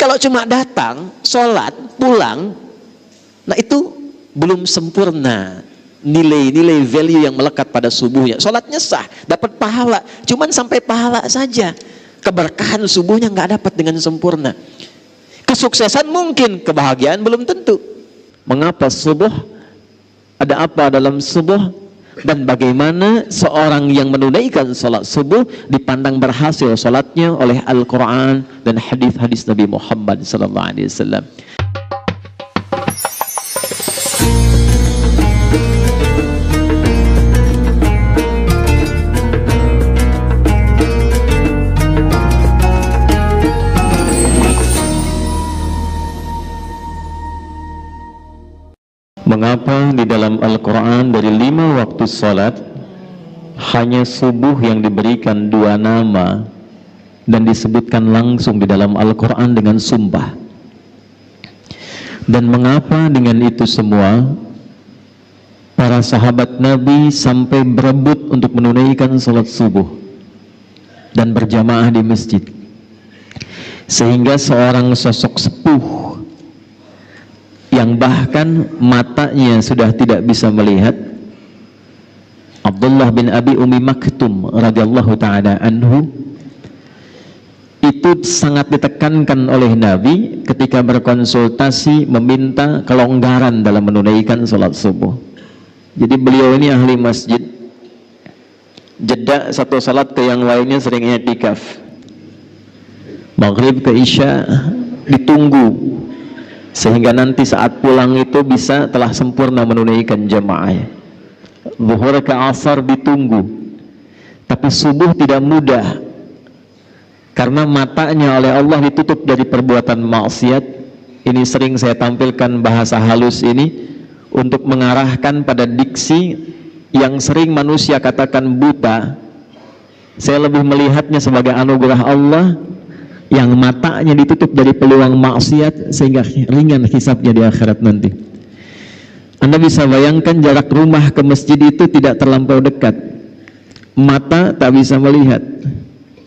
kalau cuma datang, sholat, pulang, nah itu belum sempurna nilai-nilai value yang melekat pada subuhnya. Sholatnya sah, dapat pahala, cuman sampai pahala saja. Keberkahan subuhnya nggak dapat dengan sempurna. Kesuksesan mungkin, kebahagiaan belum tentu. Mengapa subuh? Ada apa dalam subuh? Dan bagaimana seorang yang menunaikan salat subuh dipandang berhasil salatnya oleh Al-Quran dan hadis-hadis Nabi Muhammad SAW. Mengapa di dalam Al-Quran dari 5 waktu salat hanya subuh yang diberikan 2 nama dan disebutkan langsung di dalam Al-Quran dengan sumpah? Dan mengapa dengan itu semua para sahabat Nabi sampai berebut untuk menunaikan salat subuh dan berjamaah di masjid, sehingga seorang sosok sepuh yang bahkan matanya sudah tidak bisa melihat, Abdullah bin Abi Umi Maktum radhiyallahu ta'ala anhu, itu sangat ditekankan oleh Nabi ketika berkonsultasi meminta kelonggaran dalam menunaikan salat subuh. Jadi beliau ini ahli masjid, jeda satu salat ke yang lainnya sering i'tikaf, maghrib ke isya ditunggu sehingga nanti saat pulang itu bisa telah sempurna menunaikan jamaah. Zuhur ke asar ditunggu, tapi subuh tidak mudah karena matanya oleh Allah ditutup dari perbuatan maksiat. Ini sering saya tampilkan bahasa halus ini untuk mengarahkan pada diksi yang sering manusia katakan buta. Saya lebih melihatnya sebagai anugerah Allah yang matanya ditutup dari peluang maksiat sehingga ringan hisabnya di akhirat nanti. Anda bisa bayangkan jarak rumah ke masjid itu tidak terlampau dekat, mata tak bisa melihat.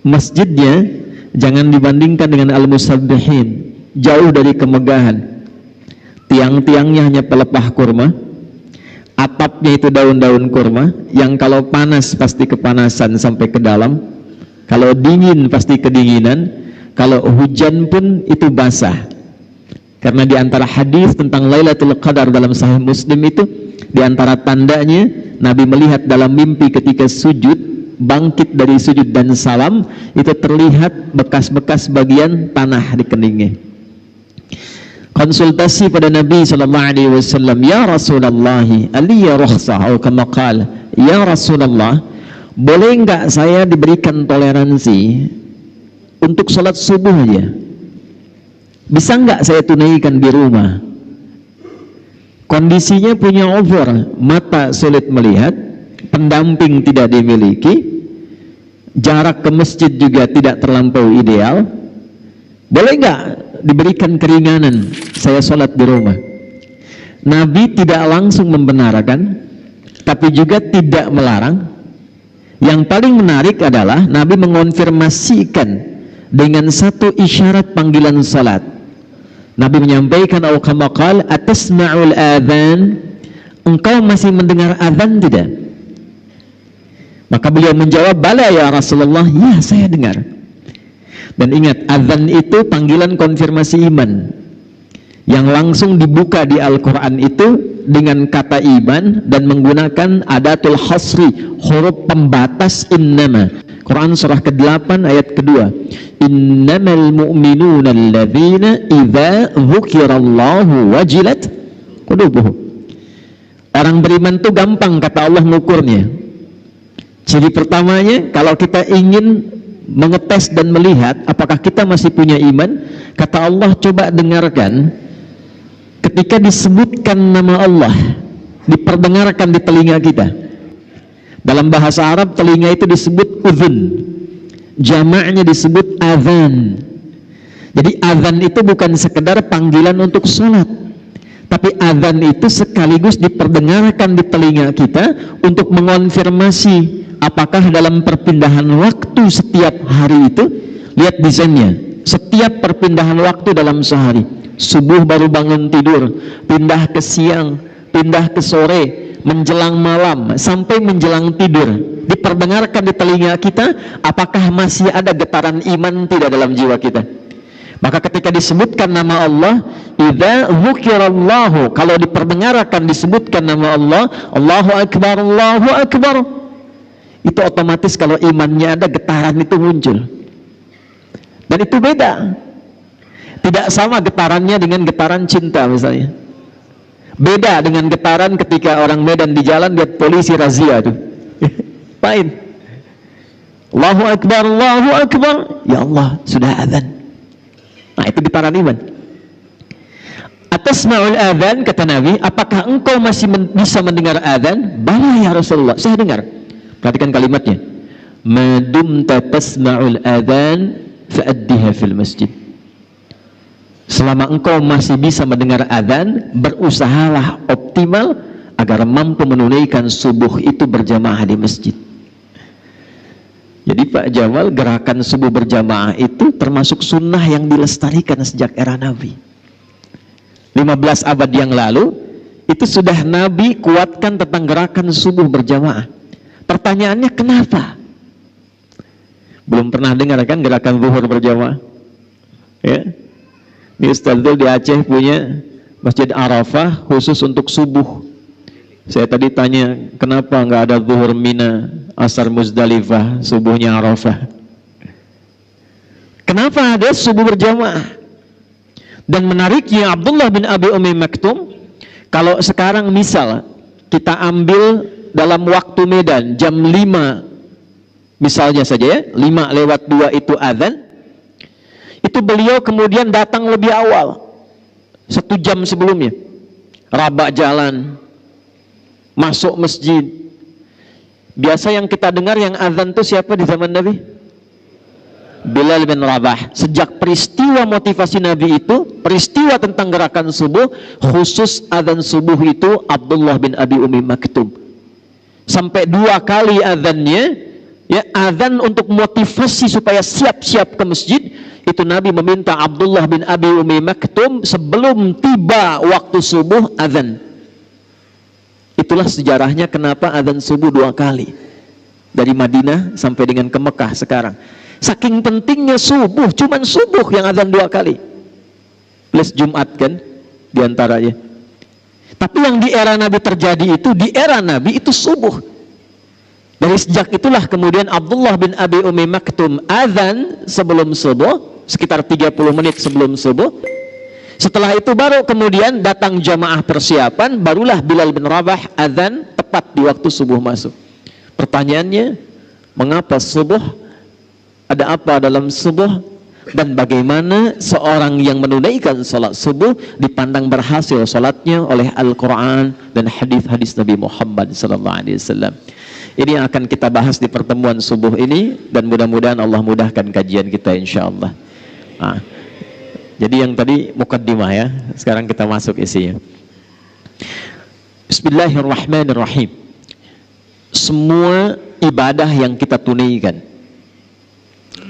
Masjidnya jangan dibandingkan dengan al-musabbihin, jauh dari kemegahan. Tiang-tiangnya hanya pelepah kurma, atapnya itu daun-daun kurma yang kalau panas pasti kepanasan sampai ke dalam, kalau dingin pasti kedinginan, kalau hujan pun itu basah. Karena di antara hadis tentang Lailatul Qadar dalam Sahih Muslim itu, di antara tandanya Nabi melihat dalam mimpi ketika sujud, bangkit dari sujud dan salam, itu terlihat bekas-bekas bagian tanah di keningnya. Konsultasi pada Nabi SAW, ya Rasulullah, aliyya rukhsah, atau kama qala, ya Rasulullah, boleh enggak saya diberikan toleransi untuk sholat subuh aja? Bisa nggak saya tunaikan di rumah? Kondisinya punya over, mata sulit melihat, pendamping tidak dimiliki, jarak ke masjid juga tidak terlampau ideal. Boleh nggak diberikan keringanan saya sholat di rumah? Nabi tidak langsung membenarkan, tapi juga tidak melarang. Yang paling menarik adalah Nabi mengonfirmasikan dengan satu isyarat panggilan salat. Nabi menyampaikan, au kama qala, atasma'ul adzan, engkau masih mendengar azan tidak? Maka beliau menjawab, bala ya Rasulullah, ya saya dengar. Dan ingat, azan itu panggilan konfirmasi iman yang langsung dibuka di Al-Quran itu dengan kata iman dan menggunakan adatul hasri, huruf pembatas innama. Quran surah ke-8 ayat kedua, innamal mu'minuna alladzina idza dzukirallahu wajilat qulubuhum. Orang beriman itu gampang kata Allah mengukurnya. Ciri pertamanya, kalau kita ingin mengetes dan melihat apakah kita masih punya iman, kata Allah, coba dengarkan ketika disebutkan nama Allah, diperdengarkan di telinga kita. Dalam bahasa Arab telinga itu disebut udhun, jamaknya disebut azan. Jadi azan itu bukan sekedar panggilan untuk sholat, tapi azan itu sekaligus diperdengarkan di telinga kita untuk mengonfirmasi apakah dalam perpindahan waktu setiap hari itu, lihat desainnya, setiap perpindahan waktu dalam sehari. Subuh baru bangun tidur, pindah ke siang, pindah ke sore, menjelang malam, sampai menjelang tidur, diperdengarkan di telinga kita. Apakah masih ada getaran iman tidak dalam jiwa kita? Maka ketika disebutkan nama Allah, idza dzukirallahu, kalau diperdengarkan disebutkan nama Allah, Allahu Akbar, Allahu Akbar, itu otomatis kalau imannya ada, getaran itu muncul. Dan itu beda, tidak sama getarannya dengan getaran cinta misalnya. Beda dengan getaran ketika orang Medan di jalan lihat polisi razia tuh. Lain. Allahu Akbar, Allahu Akbar, ya Allah sudah azan. Nah, itu getaran iman. Atasma'ul adzan, kata Nabi, apakah engkau masih bisa mendengar adzan? Bala ya Rasulullah, saya dengar. Perhatikan kalimatnya. Madumta tasma'ul adzan fa'addiha fil masjid. Selama engkau masih bisa mendengar adzan, berusahalah optimal agar mampu menunaikan subuh itu berjamaah di masjid. Jadi Pak Jamal, gerakan subuh berjamaah itu termasuk sunnah yang dilestarikan sejak era Nabi. 15 abad yang lalu itu sudah Nabi kuatkan tentang gerakan subuh berjamaah. Pertanyaannya kenapa? Belum pernah dengar kan gerakan zuhur berjamaah? Ya. Ini Ustaz Dul di Aceh punya Masjid Arafah khusus untuk subuh. Saya tadi tanya, kenapa nggak ada zuhur Mina, asar Muzdalifah, subuhnya Arafah? Kenapa ada subuh berjamaah? Dan menariknya Abdullah bin Abi Umi Maktum, kalau sekarang misal kita ambil dalam waktu Medan jam 5 misalnya saja ya, 5:02 itu azan, itu beliau kemudian datang lebih awal 1 jam sebelumnya, rabak jalan, masuk masjid. Biasa yang kita dengar yang azan itu siapa di zaman Nabi? Bilal bin Rabah. Sejak peristiwa motivasi Nabi itu, peristiwa tentang gerakan subuh, khusus azan subuh itu Abdullah bin Abi Umi Maktum. Sampai 2 kali azannya, ya, azan untuk motivasi supaya siap-siap ke masjid, itu Nabi meminta Abdullah bin Abi Umi Maktum sebelum tiba waktu subuh azan. Itulah sejarahnya kenapa azan subuh 2 kali dari Madinah sampai dengan ke Mekah sekarang. Saking pentingnya subuh, cuman subuh yang azan 2 kali plus Jumat kan diantaranya. Tapi yang di era Nabi terjadi itu, di era Nabi itu subuh. Dari sejak itulah kemudian Abdullah bin Abi Umi Maktum azan sebelum subuh, sekitar 30 menit sebelum subuh. Setelah itu baru kemudian datang jamaah persiapan, barulah Bilal bin Rabah azan tepat di waktu subuh masuk. Pertanyaannya, mengapa subuh? Ada apa dalam subuh? Dan bagaimana seorang yang menunaikan salat subuh dipandang berhasil salatnya oleh Al-Quran dan hadis-hadis Nabi Muhammad SAW. Ini yang akan kita bahas di pertemuan subuh ini, dan mudah-mudahan Allah mudahkan kajian kita insyaallah. Nah, jadi yang tadi mukaddimah ya, sekarang kita masuk isinya. Bismillahirrahmanirrahim. Semua ibadah yang kita tunaikan,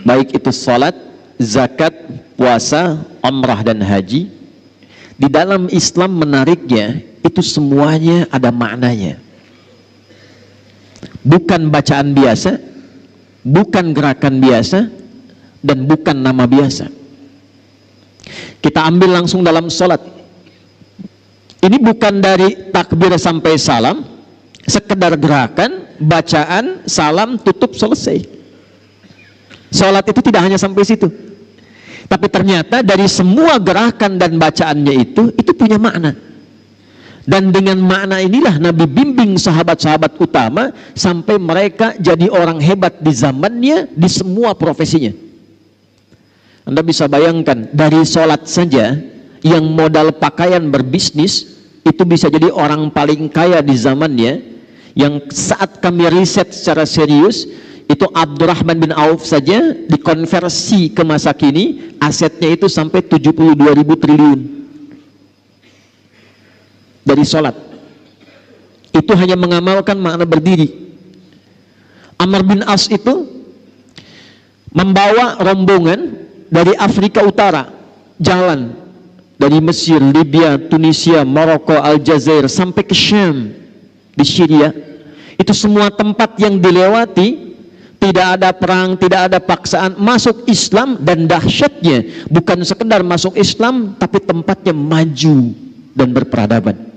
baik itu salat, zakat, puasa, umrah dan haji, di dalam Islam menariknya itu semuanya ada maknanya. Bukan bacaan biasa, bukan gerakan biasa, dan bukan nama biasa. Kita ambil langsung dalam sholat. Ini bukan dari takbir sampai salam, sekedar gerakan, bacaan, salam, tutup, selesai. Sholat itu tidak hanya sampai situ, tapi ternyata dari semua gerakan dan bacaannya itu punya makna. Dan dengan makna inilah Nabi bimbing sahabat-sahabat utama sampai mereka jadi orang hebat di zamannya, di semua profesinya. Anda bisa bayangkan, dari sholat saja yang modal pakaian berbisnis itu bisa jadi orang paling kaya di zamannya. Yang saat kami riset secara serius, itu Abdurrahman bin Auf saja dikonversi ke masa kini, asetnya itu sampai 72.000 triliun dari sholat. Itu hanya mengamalkan makna berdiri. Amr bin As itu membawa rombongan dari Afrika Utara, jalan dari Mesir, Libya, Tunisia, Maroko, Aljazair sampai ke Syam di Syria. Itu semua tempat yang dilewati, tidak ada perang, tidak ada paksaan, masuk Islam. Dan dahsyatnya bukan sekedar masuk Islam, tapi tempatnya maju dan berperadaban.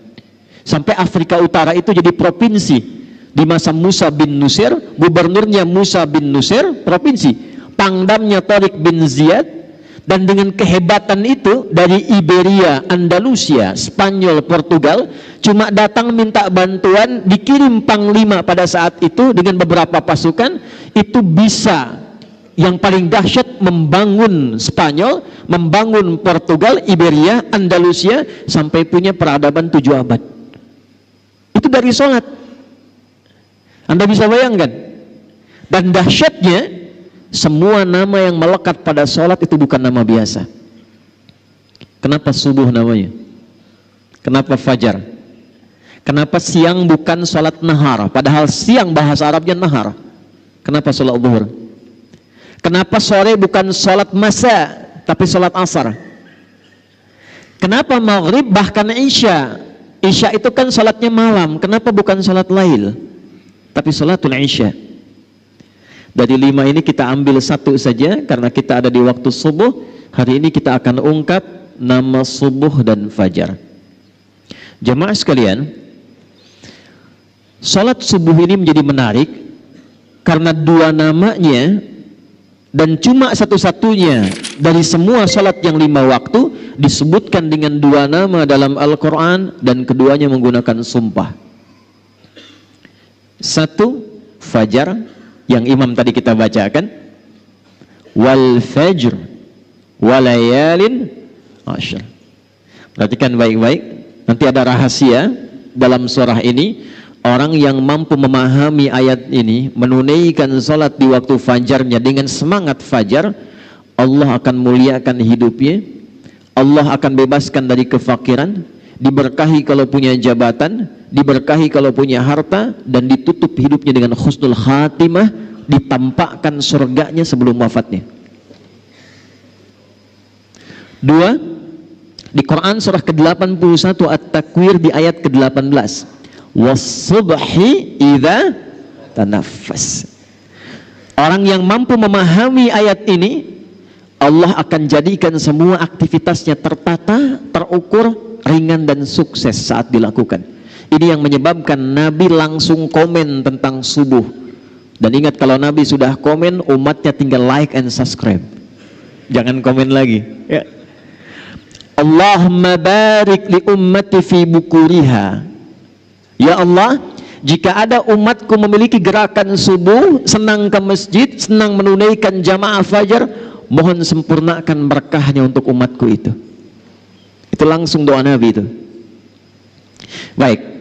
Sampai Afrika Utara itu jadi provinsi di masa Musa bin Nusir, gubernurnya Musa bin Nusir, provinsi, pangdamnya Tariq bin Ziyad. Dan dengan kehebatan itu, dari Iberia, Andalusia, Spanyol, Portugal, cuma datang minta bantuan, dikirim panglima pada saat itu dengan beberapa pasukan, itu bisa yang paling dahsyat membangun Spanyol, membangun Portugal, Iberia, Andalusia, sampai punya peradaban 7 abad. Itu dari sholat. Anda bisa bayangkan. Dan dahsyatnya, semua nama yang melekat pada sholat itu bukan nama biasa. Kenapa subuh namanya? Kenapa fajar? Kenapa siang bukan sholat nahar? Padahal siang bahasa Arabnya nahar. Kenapa sholat zuhur? Kenapa sore bukan sholat masa, tapi sholat asar? Kenapa maghrib bahkan isya? Isya itu kan sholatnya malam. Kenapa bukan sholat lail, tapi sholatul isya? Dari 5 ini kita ambil 1 saja, karena kita ada di waktu subuh. Hari ini kita akan ungkap nama subuh dan fajar. Jemaah sekalian, sholat subuh ini menjadi menarik karena 2 namanya, dan cuma satu-satunya dari semua sholat yang 5 waktu disebutkan dengan 2 nama dalam Al-Quran, dan keduanya menggunakan sumpah. 1, fajar, yang imam tadi kita bacakan, wal fajr walayalin ashr. Perhatikan baik-baik, nanti ada rahasia dalam surah ini. Orang yang mampu memahami ayat ini, menunaikan salat di waktu fajarnya dengan semangat fajar, Allah akan muliakan hidupnya, Allah akan bebaskan dari kefakiran, diberkahi kalau punya jabatan, diberkahi kalau punya harta, dan ditutup hidupnya dengan husnul khatimah, ditampakkan surganya sebelum wafatnya. 2, di Quran surah ke-81 At-Takwir di ayat ke-18, was-subhi idza tanaffas. Orang yang mampu memahami ayat ini, Allah akan jadikan semua aktivitasnya tertata, terukur, ringan dan sukses saat dilakukan. Ini yang menyebabkan Nabi langsung komen tentang subuh. Dan ingat, kalau Nabi sudah komen, umatnya tinggal like and subscribe. Jangan komen lagi. Ya. Allahumma barik li ummati fi bukuriha. Ya Allah, jika ada umatku memiliki gerakan subuh, senang ke masjid, senang menunaikan jamaah fajar, mohon sempurnakan berkahnya untuk umatku itu. Itu langsung doa Nabi itu. Baik.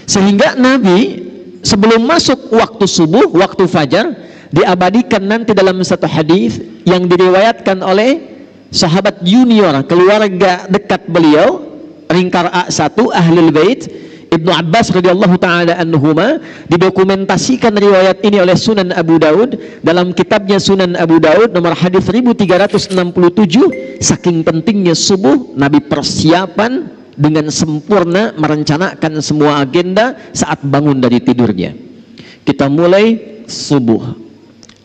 Sehingga Nabi sebelum masuk waktu subuh, waktu fajar, diabadikan nanti dalam satu hadis yang diriwayatkan oleh sahabat junior, keluarga dekat beliau, ringkar A1 Ahlul Bait, Ibnu Abbas radhiyallahu taala anhuma. Didokumentasikan riwayat ini oleh Sunan Abu Daud dalam kitabnya Sunan Abu Daud nomor hadis 1367. Saking pentingnya subuh, Nabi persiapan dengan sempurna, merencanakan semua agenda saat bangun dari tidurnya. Kita mulai subuh.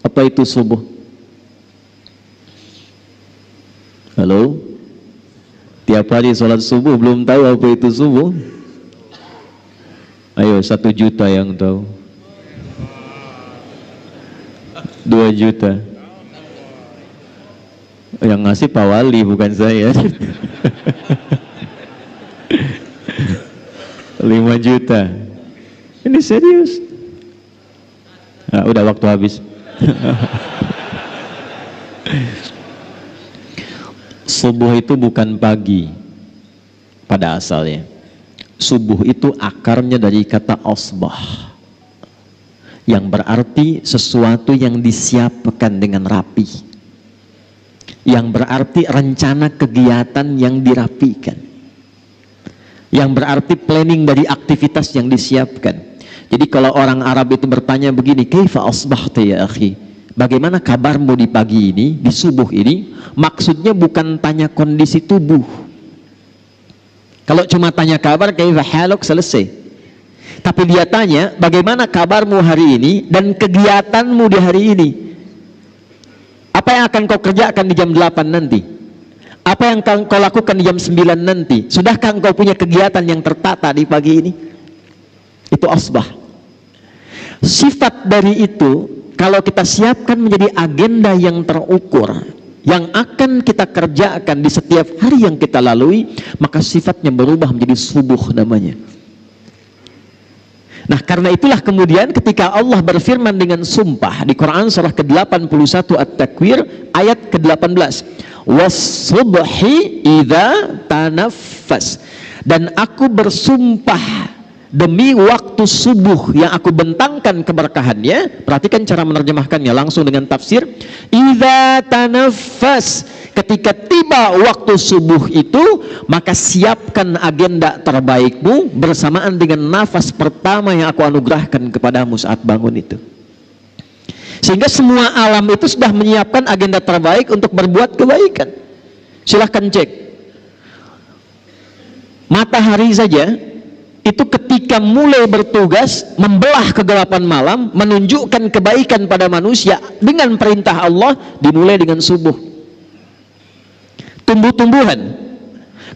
Apa itu subuh? Halo? Tiap hari sholat subuh belum tahu apa itu subuh? Ayo, 1 juta yang tahu. 2 juta. Yang ngasih Pak Wali, bukan saya. 5 juta. Ini serius. Nah, udah waktu habis. Subuh itu bukan pagi pada asalnya. Subuh itu akarnya dari kata asbah, yang berarti sesuatu yang disiapkan dengan rapi, yang berarti rencana kegiatan yang dirapikan, yang berarti planning dari aktivitas yang disiapkan. Jadi kalau orang Arab itu bertanya begini, kaifa asbahta ya akhi, Bagaimana kabarmu di pagi ini, di subuh ini? Maksudnya bukan tanya kondisi tubuh. Kalau cuma tanya kabar, kaifa haluk, selesai. Tapi dia tanya, bagaimana kabarmu hari ini dan kegiatanmu di hari ini? Apa yang akan kau kerjakan di jam 8 nanti? Apa yang akan kau lakukan di jam 9 nanti? Sudahkah engkau punya kegiatan yang tertata di pagi ini? Itu asbah. Sifat dari itu, kalau kita siapkan menjadi agenda yang terukur, yang akan kita kerjakan di setiap hari yang kita lalui, maka sifatnya berubah menjadi subuh namanya. Nah, karena itulah kemudian ketika Allah berfirman dengan sumpah di Quran surah ke-81 At-Takwir ayat ke-18, was-subhi idza tanaffas, dan aku bersumpah demi waktu subuh yang aku bentangkan keberkahannya. Perhatikan cara menerjemahkannya langsung dengan tafsir, idza tanaffas, ketika tiba waktu subuh itu, maka siapkan agenda terbaikmu bersamaan dengan nafas pertama yang aku anugerahkan kepadamu saat bangun itu. Sehingga semua alam itu sudah menyiapkan agenda terbaik untuk berbuat kebaikan. Silahkan cek matahari saja, itu ketika mulai bertugas membelah kegelapan malam, menunjukkan kebaikan pada manusia dengan perintah Allah, dimulai dengan subuh. Tumbuh-tumbuhan,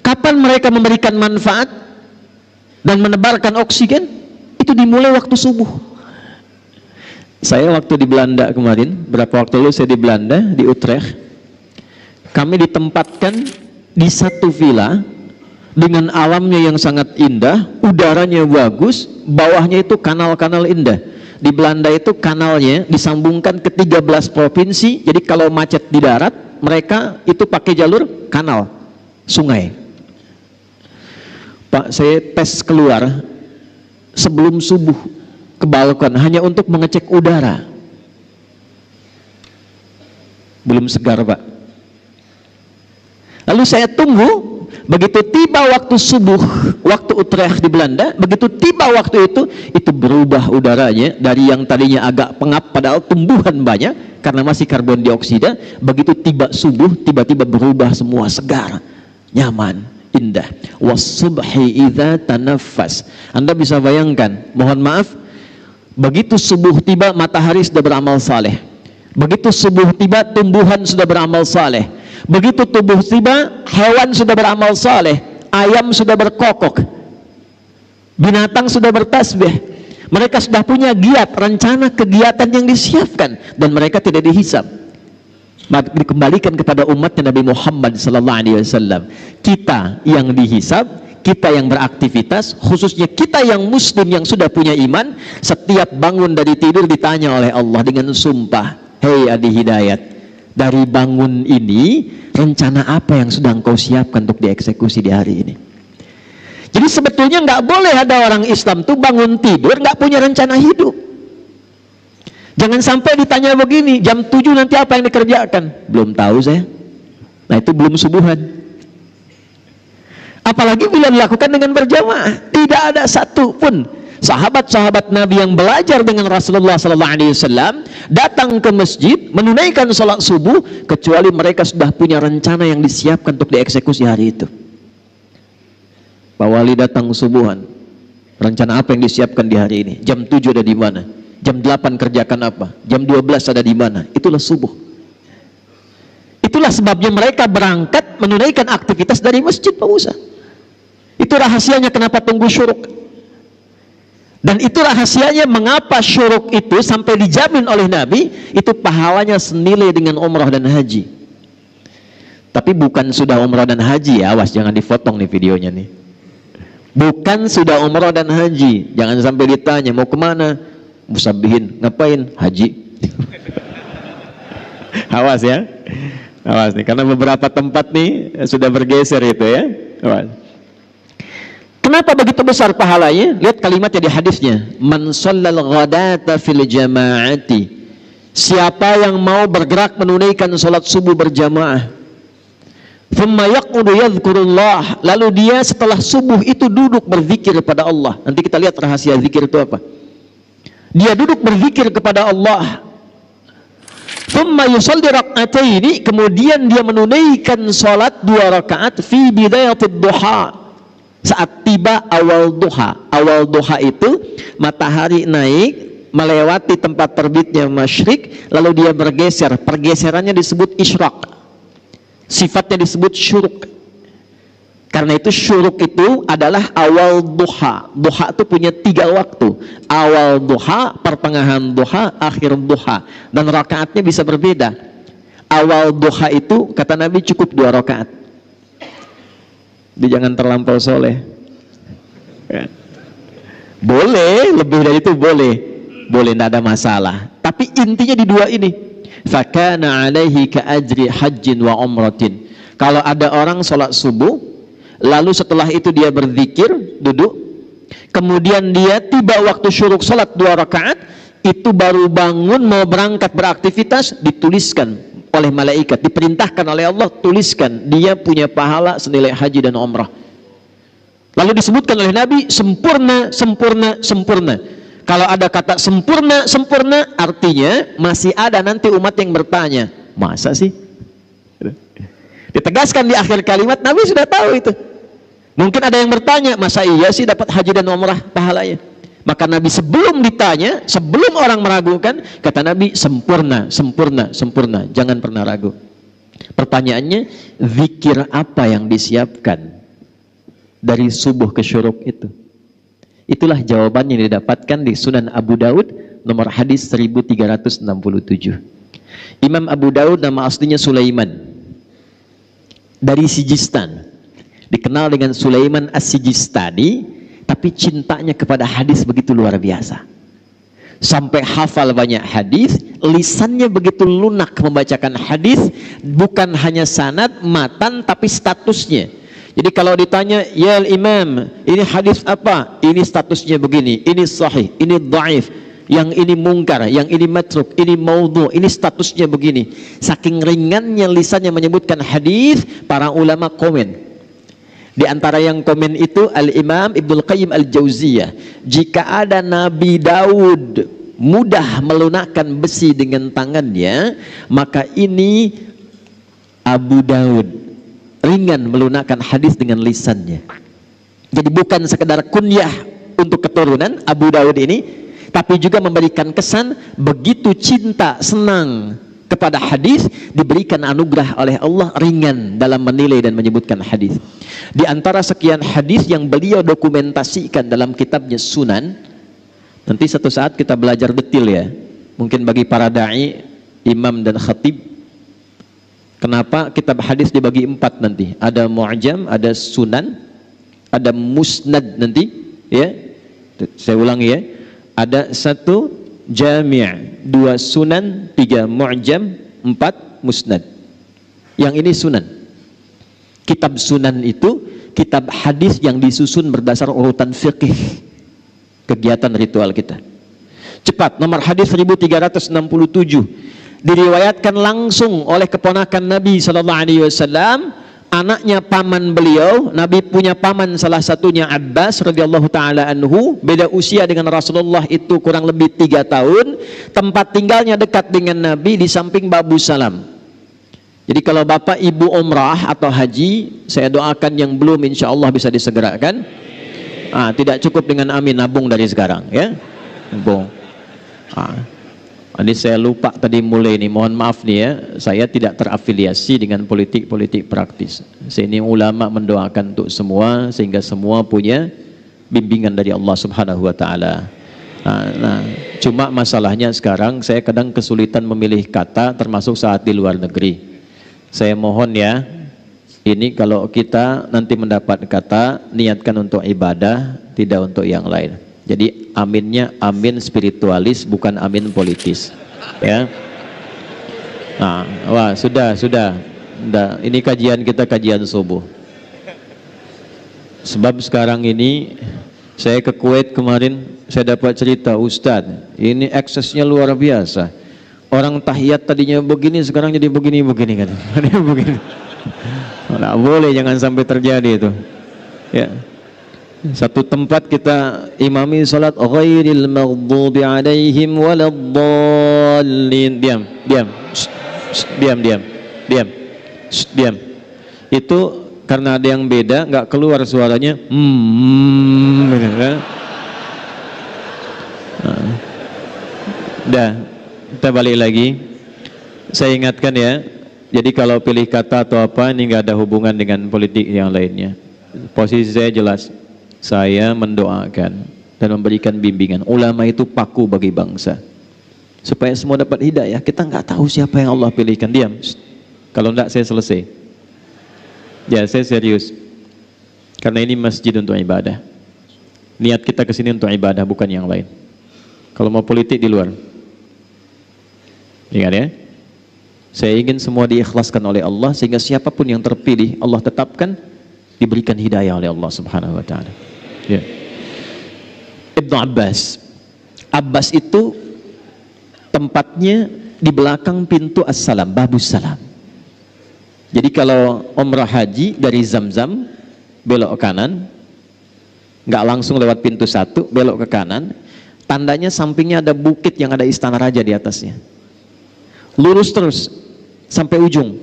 kapan mereka memberikan manfaat dan menebarkan oksigen? Itu dimulai waktu subuh. Saya waktu di Belanda kemarin, berapa waktu lalu saya di Belanda, di Utrecht, kami ditempatkan di satu villa dengan alamnya yang sangat indah, udaranya bagus, bawahnya itu kanal-kanal indah. Di Belanda itu kanalnya disambungkan ke 13 provinsi, jadi kalau macet di darat, mereka itu pakai jalur kanal, sungai. Pak, saya tes keluar sebelum subuh ke balkon, hanya untuk mengecek udara. Belum segar, Pak. Lalu saya tunggu. Begitu tiba waktu subuh, waktu Utrecht di Belanda, begitu tiba waktu itu berubah udaranya dari yang tadinya agak pengap, padahal tumbuhan banyak karena masih karbon dioksida. Begitu tiba subuh, tiba-tiba berubah semua, segar, nyaman, indah. Was-subhi idza tanaffas. Anda bisa bayangkan, mohon maaf, begitu subuh tiba matahari sudah beramal saleh. Begitu subuh tiba tumbuhan sudah beramal saleh. Begitu tubuh tiba, hewan sudah beramal saleh, ayam sudah berkokok, binatang sudah bertasbih. Mereka sudah punya giat, rencana kegiatan yang disiapkan, dan mereka tidak dihisab. Dikembalikan kepada umatnya Nabi Muhammad SAW. Kita yang dihisab, kita yang beraktivitas, khususnya kita yang muslim yang sudah punya iman, setiap bangun dari tidur ditanya oleh Allah dengan sumpah, hei Adi Hidayat, dari bangun ini, rencana apa yang sudah engkau siapkan untuk dieksekusi di hari ini? Jadi sebetulnya nggak boleh ada orang Islam tuh bangun tidur nggak punya rencana hidup. Jangan sampai ditanya begini, jam 7 nanti apa yang dikerjakan? Belum tahu saya. Nah, itu belum subuhan. Apalagi bila dilakukan dengan berjamaah, tidak ada satu pun sahabat-sahabat Nabi yang belajar dengan Rasulullah SAW datang ke masjid menunaikan sholat subuh kecuali mereka sudah punya rencana yang disiapkan untuk dieksekusi hari itu. Pak Wali datang subuhan, rencana apa yang disiapkan di hari ini? Jam 7 ada di mana? Jam 8 kerjakan apa? Jam 12 ada di mana? Itulah subuh. Itulah sebabnya mereka berangkat menunaikan aktivitas dari masjid, Pak Musa. Itu rahasianya kenapa tunggu syuruk. Dan itu rahasianya mengapa syuruk itu sampai dijamin oleh Nabi, itu pahalanya senilai dengan umrah dan haji. Tapi bukan sudah umrah dan haji ya, awas jangan dipotong nih videonya nih. Bukan sudah umrah dan haji, jangan sampai ditanya mau kemana, musabihin, ngapain? Haji. Awas ya, awas nih, karena beberapa tempat nih sudah bergeser itu ya. Awas. Kenapa begitu besar pahalanya? Lihat kalimatnya di hadisnya, man shallal ghadata fil jama'ati, siapa yang mau bergerak menunaikan salat subuh berjamaah, thumma yaqudu yadhkurullah, lalu dia setelah subuh itu duduk berzikir kepada Allah. Nanti kita lihat rahasia zikir itu apa. Dia duduk berzikir kepada Allah, Thumma yusalli rak'ataini, kemudian dia menunaikan salat 2 rakaat fi bidayatid duha, saat tiba awal duha. Awal duha itu matahari naik melewati tempat terbitnya masyrik, lalu dia bergeser. Pergeserannya disebut isyraq, sifatnya disebut syuruk. Karena itu syuruk itu adalah awal duha. Duha itu punya 3 waktu: awal duha, pertengahan duha, akhir duha, dan rakaatnya bisa berbeda. Awal duha itu kata Nabi cukup 2 rakaat. Dia jangan terlampau soleh ya. Boleh lebih dari itu, boleh, tidak ada masalah, tapi intinya di 2 ini. Fakana alaihi ka ajri hajjin wa umratin. Kalau ada orang sholat subuh, lalu setelah itu dia berzikir, duduk, kemudian dia tiba waktu syuruk sholat 2 rakaat, itu baru bangun mau berangkat beraktivitas, dituliskan oleh malaikat, diperintahkan oleh Allah, tuliskan dia punya pahala senilai haji dan umrah. Lalu disebutkan oleh Nabi, sempurna, sempurna, sempurna. Kalau ada kata sempurna, sempurna, artinya masih ada nanti umat yang bertanya, masa sih? Ditegaskan di akhir kalimat, Nabi sudah tahu itu. Mungkin ada yang bertanya, masa iya sih dapat haji dan umrah pahalanya? Maka Nabi sebelum ditanya, sebelum orang meragukan, kata Nabi, sempurna, sempurna, sempurna, jangan pernah ragu. Pertanyaannya, zikir apa yang disiapkan dari subuh ke syuruk itu? Itulah jawabannya yang didapatkan di Sunan Abu Daud nomor hadis 1367. Imam Abu Daud nama aslinya Sulaiman, dari Sijistan, dikenal dengan Sulaiman As-Sijistani, tapi cintanya kepada hadis begitu luar biasa. Sampai hafal banyak hadis, lisannya begitu lunak membacakan hadis, bukan hanya sanad, matan, tapi statusnya. Jadi kalau ditanya, ya imam, ini hadis apa? Ini statusnya begini, ini sahih, ini dhaif, yang ini mungkar, yang ini matruk, ini maudhu, ini statusnya begini. Saking ringannya lisannya menyebutkan hadis, para ulama komen. Di antara yang komen itu Al-Imam Ibnul Qayyim Al-Jauziyah, jika ada Nabi Daud mudah melunakkan besi dengan tangannya, maka ini Abu Daud ringan melunakkan hadis dengan lisannya. Jadi bukan sekedar kunyah untuk keturunan Abu Daud ini, tapi juga memberikan kesan begitu cinta, senang kepada hadis, diberikan anugerah oleh Allah ringan dalam menilai dan menyebutkan hadis. Di antara sekian hadis yang beliau dokumentasikan dalam kitabnya Sunan, nanti satu saat kita belajar detail ya, mungkin bagi para da'i, imam dan khatib. Kenapa kitab hadis dibagi 4 nanti? Ada mu'jam, ada sunan, ada musnad nanti ya. Saya ulangi ya. Ada 1 jami', 2 sunan, 3 mu'jam, 4 musnad. Yang ini sunan. Kitab sunan itu kitab hadis yang disusun berdasar urutan fikih kegiatan ritual kita. Cepat, nomor hadis 1367, diriwayatkan langsung oleh keponakan Nabi SAW, anaknya paman beliau. Nabi punya paman, salah satunya Abbas radhiyallahu taala anhu, beda usia dengan Rasulullah itu kurang lebih 3 tahun. Tempat tinggalnya dekat dengan Nabi, di samping Babu Salam. Jadi kalau bapak ibu umrah atau haji, saya doakan yang belum insya Allah bisa disegerakan. Tidak cukup dengan amin, nabung dari sekarang ya, nabung. Ini saya lupa tadi mulai nih, mohon maaf nih ya, saya tidak terafiliasi dengan politik praktis. Saya ini ulama mendoakan untuk semua, sehingga semua punya bimbingan dari Allah Subhanahu wa Ta'ala. Cuma masalahnya sekarang saya kadang kesulitan memilih kata, termasuk saat di luar negeri. Saya mohon ya, ini kalau kita nanti mendapat kata, niatkan untuk ibadah, tidak untuk yang lain. Jadi aminnya amin spiritualis, bukan amin politis ya. Wah sudah. Ini kajian kita, kajian subuh. Sebab sekarang ini saya ke Kuwait kemarin, saya dapat cerita, Ustadz, ini eksesnya luar biasa. Orang tahiyat tadinya begini, sekarang jadi begini kan. Begini. Nggak boleh, jangan sampai terjadi itu. Ya. Satu tempat kita imami salat ghairil maghdubi alaihim waladdallin. Diam. Diam. Itu karena ada yang beda, nggak keluar suaranya. Dah, kita balik lagi. Saya ingatkan ya. Jadi kalau pilih kata atau apa ini nggak ada hubungan dengan politik yang lainnya. Posisi saya jelas. Saya mendoakan dan memberikan bimbingan. Ulama itu paku bagi bangsa. Supaya semua dapat hidayah. Kita nggak tahu siapa yang Allah pilihkan. Diam. Kalau enggak saya selesai. Ya, saya serius. Karena ini masjid untuk ibadah. Niat kita kesini untuk ibadah, bukan yang lain. Kalau mau politik di luar. Ingat ya. Saya ingin semua diikhlaskan oleh Allah sehingga siapapun yang terpilih Allah tetapkan diberikan hidayah oleh Allah Subhanahu wa taala. Ya. Ibnu Abbas. Abbas itu tempatnya di belakang pintu As-Salam, Babus Salam. Jadi kalau umrah haji dari Zamzam belok ke kanan, nggak langsung lewat pintu 1, belok ke kanan, tandanya sampingnya ada bukit yang ada istana raja di atasnya. Lurus terus sampai ujung.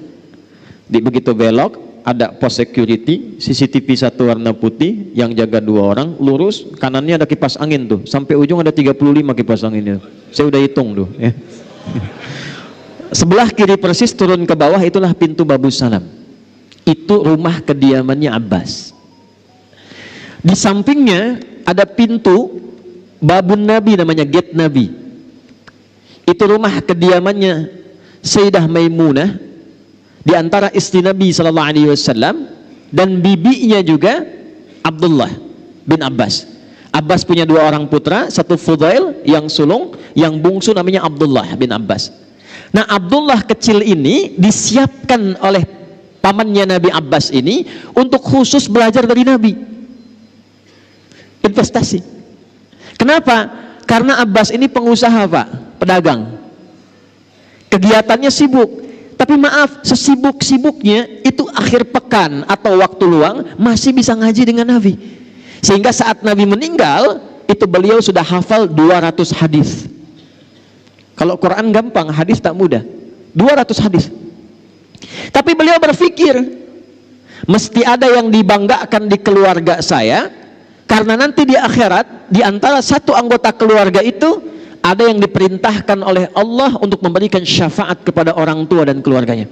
Di begitu belok ada pos security, CCTV 1 warna putih yang jaga 2 orang, lurus kanannya ada kipas angin tuh, sampai ujung ada 35 kipas anginnya. Saya udah hitung tuh ya. Sebelah kiri persis turun ke bawah itulah pintu Babus Salam. Itu rumah kediamannya Abbas. Di sampingnya ada pintu Babun Nabi, namanya Gate Nabi. Itu rumah kediamannya Sayyidah Maimunah, di antara istri Nabi SAW, dan bibinya juga Abdullah bin Abbas. Abbas punya 2 orang putra, satu Fudail yang sulung, yang bungsu namanya Abdullah bin Abbas. Nah, Abdullah kecil ini disiapkan oleh pamannya Nabi Abbas ini untuk khusus belajar dari Nabi. Investasi. Kenapa? Karena Abbas ini pengusaha, Pak, pedagang. Kegiatannya sibuk. Tapi maaf, sesibuk-sibuknya itu akhir pekan atau waktu luang masih bisa ngaji dengan Nabi. Sehingga saat Nabi meninggal, itu beliau sudah hafal 200 hadis. Kalau Quran gampang, hadis tak mudah. 200 hadis. Tapi beliau berpikir, mesti ada yang dibanggakan di keluarga saya, karena nanti di akhirat, di antara satu anggota keluarga itu ada yang diperintahkan oleh Allah untuk memberikan syafaat kepada orang tua dan keluarganya.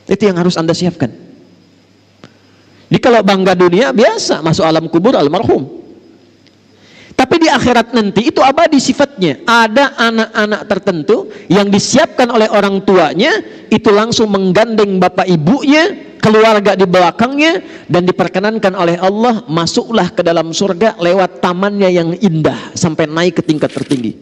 Itu yang harus Anda siapkan. Jadi kalau bangga dunia biasa, masuk alam kubur almarhum. Tapi di akhirat nanti itu abadi sifatnya. Ada anak-anak tertentu yang disiapkan oleh orang tuanya, itu langsung menggandeng bapak ibunya, keluarga di belakangnya, dan diperkenankan oleh Allah, masuklah ke dalam surga lewat tamannya yang indah sampai naik ke tingkat tertinggi.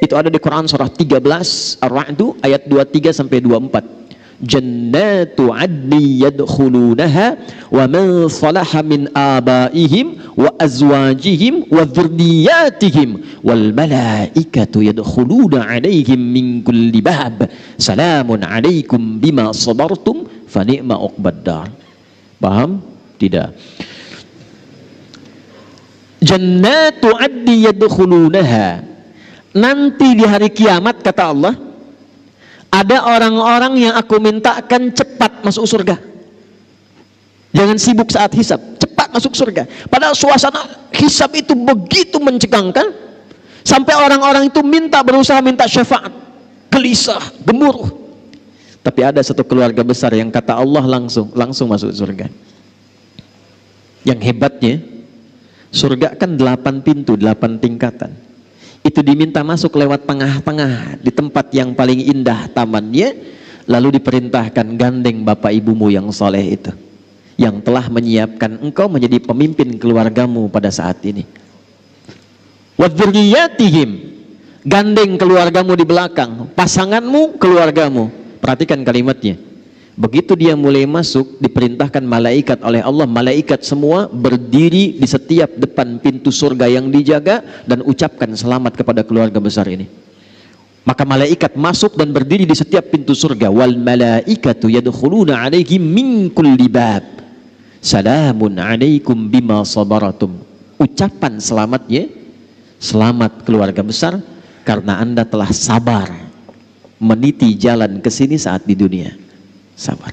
Itu ada di Quran surah 13 Ar-Ra'd ayat 23 sampai 24. Jannatu adni yadkhulunaha wa man salaha min abaihim wa azwajihim wa dhurriyyatihim wal malaikatu yadkhuluna alaihim min kulli bab salamun alaikum bima sabartum fa ni'ma uqbaddar. Paham? Tidak. Jannatu adni yadkhulunaha, nanti di hari kiamat kata Allah, ada orang-orang yang aku mintakan cepat masuk surga. Jangan sibuk saat hisab, cepat masuk surga. Padahal suasana hisab itu begitu mencegangkan, sampai orang-orang itu berusaha minta syafaat, gelisah, gemuruh. Tapi ada satu keluarga besar yang kata Allah langsung masuk surga. Yang hebatnya, surga kan 8 pintu, 8 tingkatan. Itu diminta masuk lewat tengah-tengah di tempat yang paling indah tamannya, lalu diperintahkan gandeng bapak ibumu yang soleh itu, yang telah menyiapkan engkau menjadi pemimpin keluargamu pada saat ini. Wadzurriyatihim, gandeng keluargamu di belakang, pasanganmu, keluargamu. Perhatikan kalimatnya. Begitu dia mulai masuk, diperintahkan malaikat oleh Allah, malaikat semua berdiri di setiap depan pintu surga yang dijaga dan ucapkan selamat kepada keluarga besar ini. Maka malaikat masuk dan berdiri di setiap pintu surga. Wal malaikatu yadkhuluna alaihim min kulli bab Salamun alaikum bima sabaratum. Ucapan selamatnya, selamat keluarga besar karena Anda telah sabar meniti jalan ke sini saat di dunia. Sabar.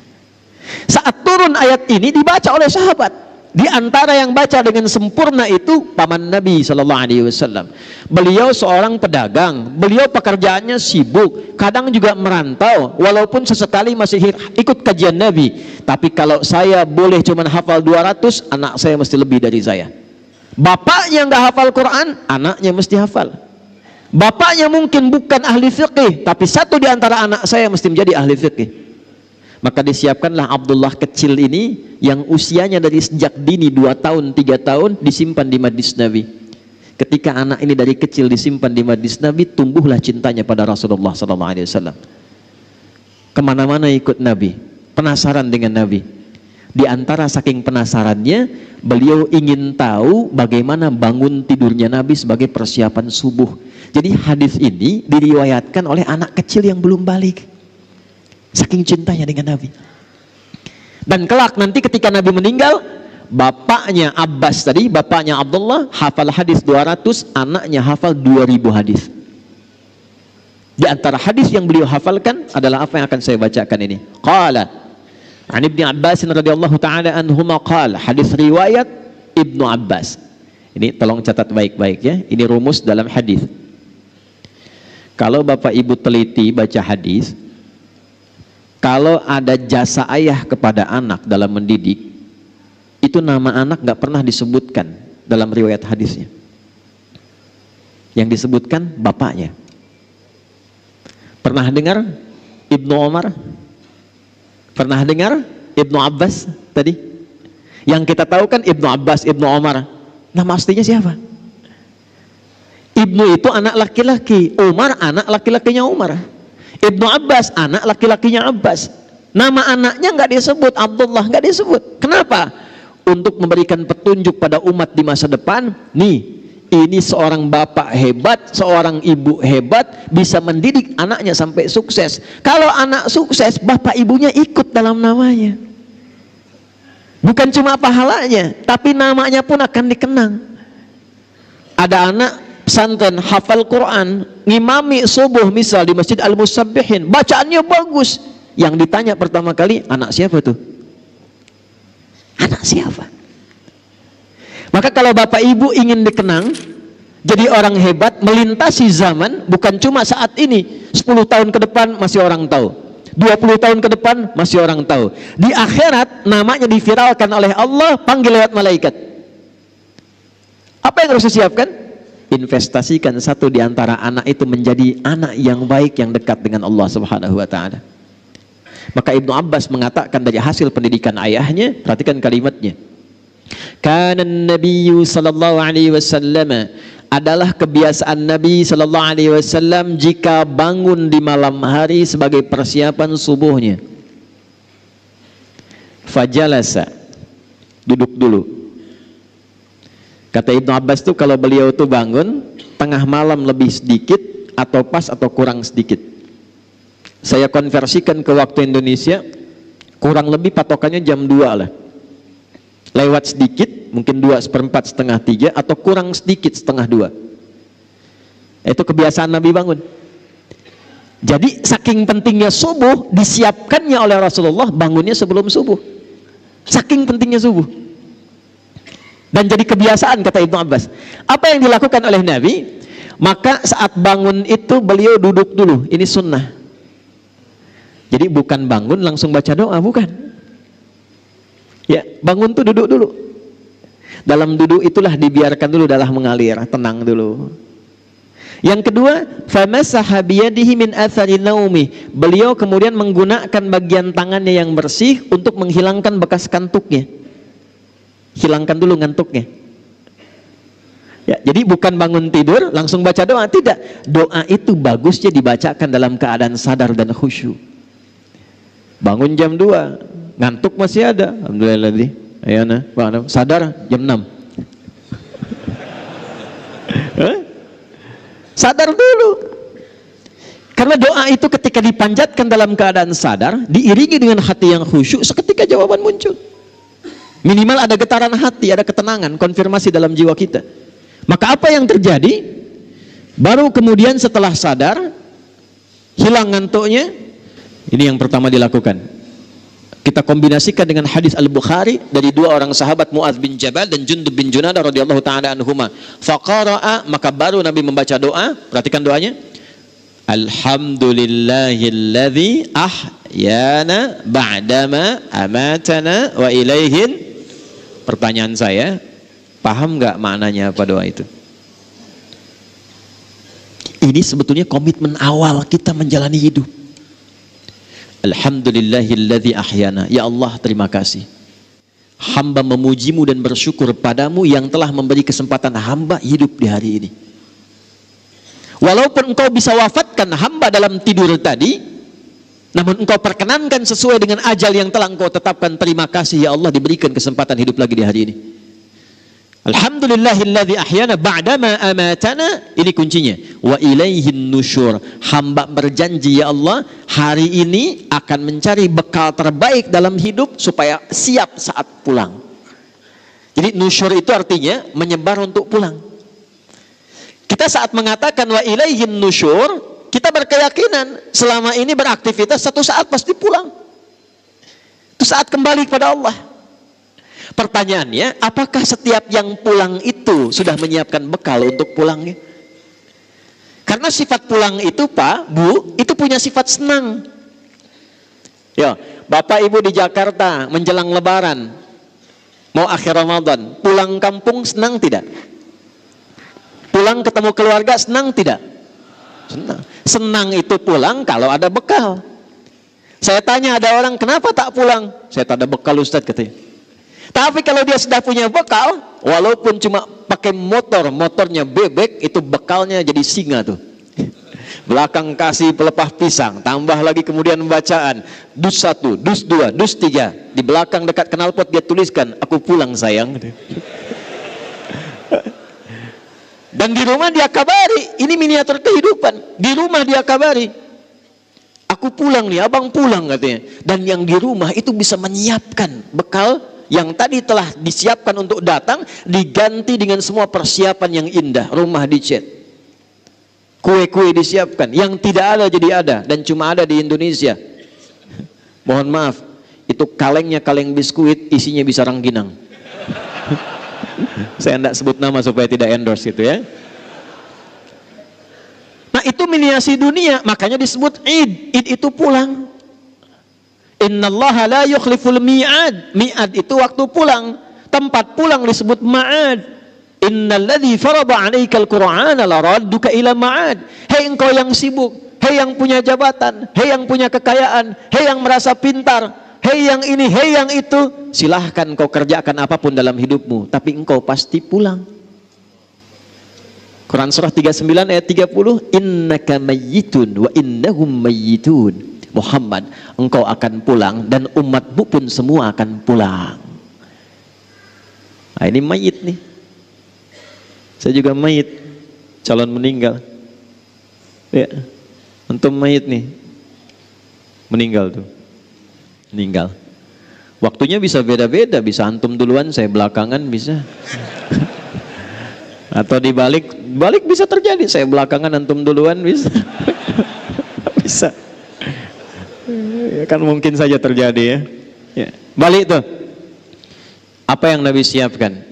Saat turun ayat ini dibaca oleh sahabat. Di antara yang baca dengan sempurna itu paman Nabi Shallallahu Alaihi Wasallam. Beliau seorang pedagang, beliau pekerjaannya sibuk, kadang juga merantau, walaupun sesekali masih ikut kajian Nabi. Tapi kalau saya boleh cuma hafal 200, anak saya mesti lebih dari saya. Bapaknya nggak hafal Quran, anaknya mesti hafal. Bapaknya mungkin bukan ahli fiqih, tapi satu di antara anak saya mesti menjadi ahli fiqih. Maka disiapkanlah Abdullah kecil ini yang usianya dari sejak dini 2 tahun, 3 tahun disimpan di majlis Nabi. Ketika anak ini dari kecil disimpan di majlis Nabi, tumbuhlah cintanya pada Rasulullah SAW. Kemana-mana ikut Nabi, penasaran dengan Nabi. Di antara saking penasarannya, beliau ingin tahu bagaimana bangun tidurnya Nabi sebagai persiapan subuh. Jadi hadis ini diriwayatkan oleh anak kecil yang belum balik. Saking cintanya dengan Nabi. Dan kelak nanti ketika Nabi meninggal, bapaknya Abbas tadi, bapaknya Abdullah hafal hadis 200, anaknya hafal 2000 hadis. Di antara hadis yang beliau hafalkan adalah apa yang akan saya bacakan ini. Qala an Ibnu Abbas radhiyallahu taala anhuma qala, hadis riwayat Ibnu Abbas. Ini tolong catat baik-baik ya. Ini rumus dalam hadis. Kalau Bapak Ibu teliti baca hadis, kalau ada jasa ayah kepada anak dalam mendidik, itu nama anak nggak pernah disebutkan dalam riwayat hadisnya. Yang disebutkan bapaknya. Pernah dengar Ibnu Umar? Pernah dengar Ibnu Abbas tadi? Yang kita tahu kan Ibnu Abbas, Ibnu Umar. Nama aslinya siapa? Ibnu itu anak laki-laki, Umar anak laki-lakinya Umar. Ibnu Abbas anak laki-lakinya Abbas. Nama anaknya nggak disebut, Abdullah nggak disebut. Kenapa? Untuk memberikan petunjuk pada umat di masa depan. Nih, ini seorang bapak hebat, seorang ibu hebat, bisa mendidik anaknya sampai sukses. Kalau anak sukses, bapak ibunya ikut dalam namanya. Bukan cuma pahalanya, tapi namanya pun akan dikenang. Ada anak pesantren hafal Quran, ngimami subuh misal di Masjid Al-Musabbihin, bacaannya bagus. Yang ditanya pertama kali, anak siapa tuh? Anak siapa? Maka kalau bapak ibu ingin dikenang jadi orang hebat, melintasi zaman, bukan cuma saat ini, 10 tahun ke depan masih orang tahu, 20 tahun ke depan masih orang tahu. Di akhirat namanya diviralkan oleh Allah, panggil lewat malaikat. Apa yang harus disiapkan? Investasikan satu di antara anak itu menjadi anak yang baik, yang dekat dengan Allah Subhanahu wa taala. Maka Ibnu Abbas mengatakan dari hasil pendidikan ayahnya, perhatikan kalimatnya. Kana Nabiyyu sallallahu alaihi wasallam, adalah kebiasaan Nabi sallallahu alaihi wasallam jika bangun di malam hari sebagai persiapan subuhnya. Fajalasa, duduk dulu. Kata Ibnu Abbas tuh kalau beliau tuh bangun tengah malam lebih sedikit atau pas atau kurang sedikit. Saya konversikan ke waktu Indonesia, kurang lebih patokannya jam 2 lah. Lewat sedikit, mungkin 2/4, setengah 3, atau kurang sedikit setengah 2. Itu kebiasaan Nabi bangun. Jadi saking pentingnya subuh, disiapkannya oleh Rasulullah bangunnya sebelum subuh. Saking pentingnya subuh. Dan jadi kebiasaan, kata Ibnu Abbas. Apa yang dilakukan oleh Nabi? Maka saat bangun itu beliau duduk dulu. Ini sunnah. Jadi bukan bangun langsung baca doa, bukan. Ya, bangun tuh duduk dulu. Dalam duduk itulah dibiarkan dulu darah mengalir, tenang dulu. Yang kedua, famasaha biyadihi min athari naumi. Beliau kemudian menggunakan bagian tangannya yang bersih untuk menghilangkan bekas kantuknya. Hilangkan dulu ngantuknya. Ya, jadi bukan bangun tidur langsung baca doa, tidak. Doa itu bagusnya dibacakan dalam keadaan sadar dan khusyuk. Bangun jam 2, ngantuk masih ada. Alhamdulillah nih. Ayana, sadar jam 6. Sadar dulu. Karena doa itu ketika dipanjatkan dalam keadaan sadar, diiringi dengan hati yang khusyuk, seketika jawaban muncul. Minimal ada getaran hati, ada ketenangan, konfirmasi dalam jiwa kita. Maka apa yang terjadi? Baru kemudian setelah sadar, hilang ngantuknya, ini yang pertama dilakukan. Kita kombinasikan dengan hadis Al-Bukhari dari dua orang sahabat, Mu'adz bin Jabal dan Jundub bin Junadah radhiyallahu ta'ala anhuma. Faqara'a, maka baru Nabi membaca doa. Perhatikan doanya. Alhamdulillahilladzi ahyana ba'dama amatana wa ilaihin. Pertanyaan saya, paham nggak maknanya apa doa itu? Ini sebetulnya komitmen awal kita menjalani hidup. Alhamdulillahilladzi ahyana. Ya Allah, terima kasih. Hamba memujimu dan bersyukur padamu yang telah memberi kesempatan hamba hidup di hari ini. Walaupun engkau bisa wafatkan hamba dalam tidur tadi, namun engkau perkenankan sesuai dengan ajal yang telah engkau tetapkan. Terima kasih ya Allah, diberikan kesempatan hidup lagi di hari ini. Alhamdulillahilladzi ahyana ba'dama amatana. Ini kuncinya. Wa ilaihin nusyur. Hamba berjanji ya Allah, hari ini akan mencari bekal terbaik dalam hidup supaya siap saat pulang. Jadi nusyur itu artinya menyebar untuk pulang. Kita saat mengatakan wa ilaihin nusyur, kita berkeyakinan selama ini beraktivitas, satu saat pasti pulang. Itu saat kembali kepada Allah. Pertanyaannya, apakah setiap yang pulang itu sudah menyiapkan bekal untuk pulangnya? Karena sifat pulang itu Pak, Bu, itu punya sifat senang. Ya, Bapak Ibu di Jakarta menjelang Lebaran, mau akhir Ramadan, pulang kampung senang tidak? Pulang ketemu keluarga senang tidak? Senang. Senang itu pulang kalau ada bekal. Saya tanya ada orang, kenapa tak pulang? Saya tak ada bekal Ustadz katanya. Tapi kalau dia sudah punya bekal, walaupun cuma pakai motornya bebek, itu bekalnya jadi singa tuh. Belakang kasih pelepah pisang, tambah lagi kemudian bacaan dus 1, dus 2, dus 3. Di belakang dekat knalpot dia tuliskan, aku pulang sayang. Dan di rumah dia kabari, ini miniatur kehidupan. Di rumah dia kabari, aku pulang nih, abang pulang katanya. Dan yang di rumah itu bisa menyiapkan bekal yang tadi telah disiapkan untuk datang, diganti dengan semua persiapan yang indah. Rumah dicat, kue-kue disiapkan, yang tidak ada jadi ada, dan cuma ada di Indonesia. Mohon maaf, itu kalengnya kaleng biskuit, isinya bisa rangginang. Saya tidak sebut nama supaya tidak endorse gitu ya. Nah itu miniasi dunia, makanya disebut Id. Id itu pulang. Innallaha la yukhliful mi'ad. Mi'ad itu waktu pulang. Tempat pulang disebut ma'ad. Innalladzi farada 'alaikal qur'ana laradduka ila ma'ad. Hei engkau yang sibuk, hei yang punya jabatan, hei yang punya kekayaan, hei yang merasa pintar, hei yang ini, hei yang itu, silahkan kau kerjakan apapun dalam hidupmu, tapi engkau pasti pulang. Quran surah 39 ayat 30, innaka mayyitun wa innahum mayyitun. Muhammad, engkau akan pulang dan umatmu pun semua akan pulang. Nah, ini mayit nih. Saya juga mayit, calon meninggal. Ya, antum mayit nih, meninggal tuh, meninggal. Waktunya bisa beda-beda, bisa antum duluan, saya belakangan bisa. Atau dibalik bisa terjadi, saya belakangan antum duluan bisa. Bisa. Ya, kan mungkin saja terjadi ya. Ya. Balik tuh. Apa yang Nabi siapkan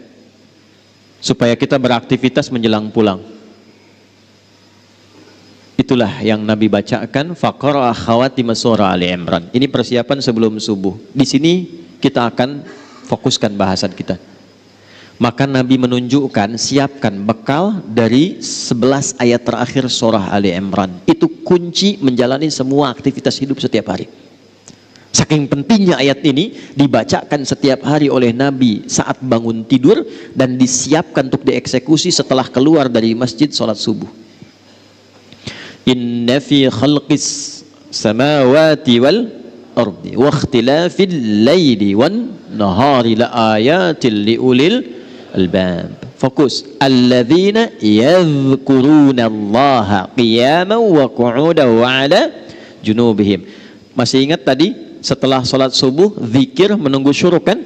supaya kita beraktivitas menjelang pulang? Itulah yang Nabi bacakan, faqara khawatim surah Ali Imran. Ini persiapan sebelum subuh. Di sini kita akan fokuskan bahasan kita. Maka Nabi menunjukkan, siapkan bekal dari 11 ayat terakhir surah Ali Imran. Itu kunci menjalani semua aktivitas hidup setiap hari. Saking pentingnya ayat ini dibacakan setiap hari oleh Nabi saat bangun tidur dan disiapkan untuk dieksekusi setelah keluar dari masjid sholat subuh. Inna fi khalqis samawati wal ardi wa ikhtilafil laili wan nahari la ayatil liulil albab. Fokus. Alladzina yadhkuruna Allaha qiyaman wa qu'udan wa ala junubihim. Masih ingat tadi setelah sholat subuh zikir menunggu syuruk kan?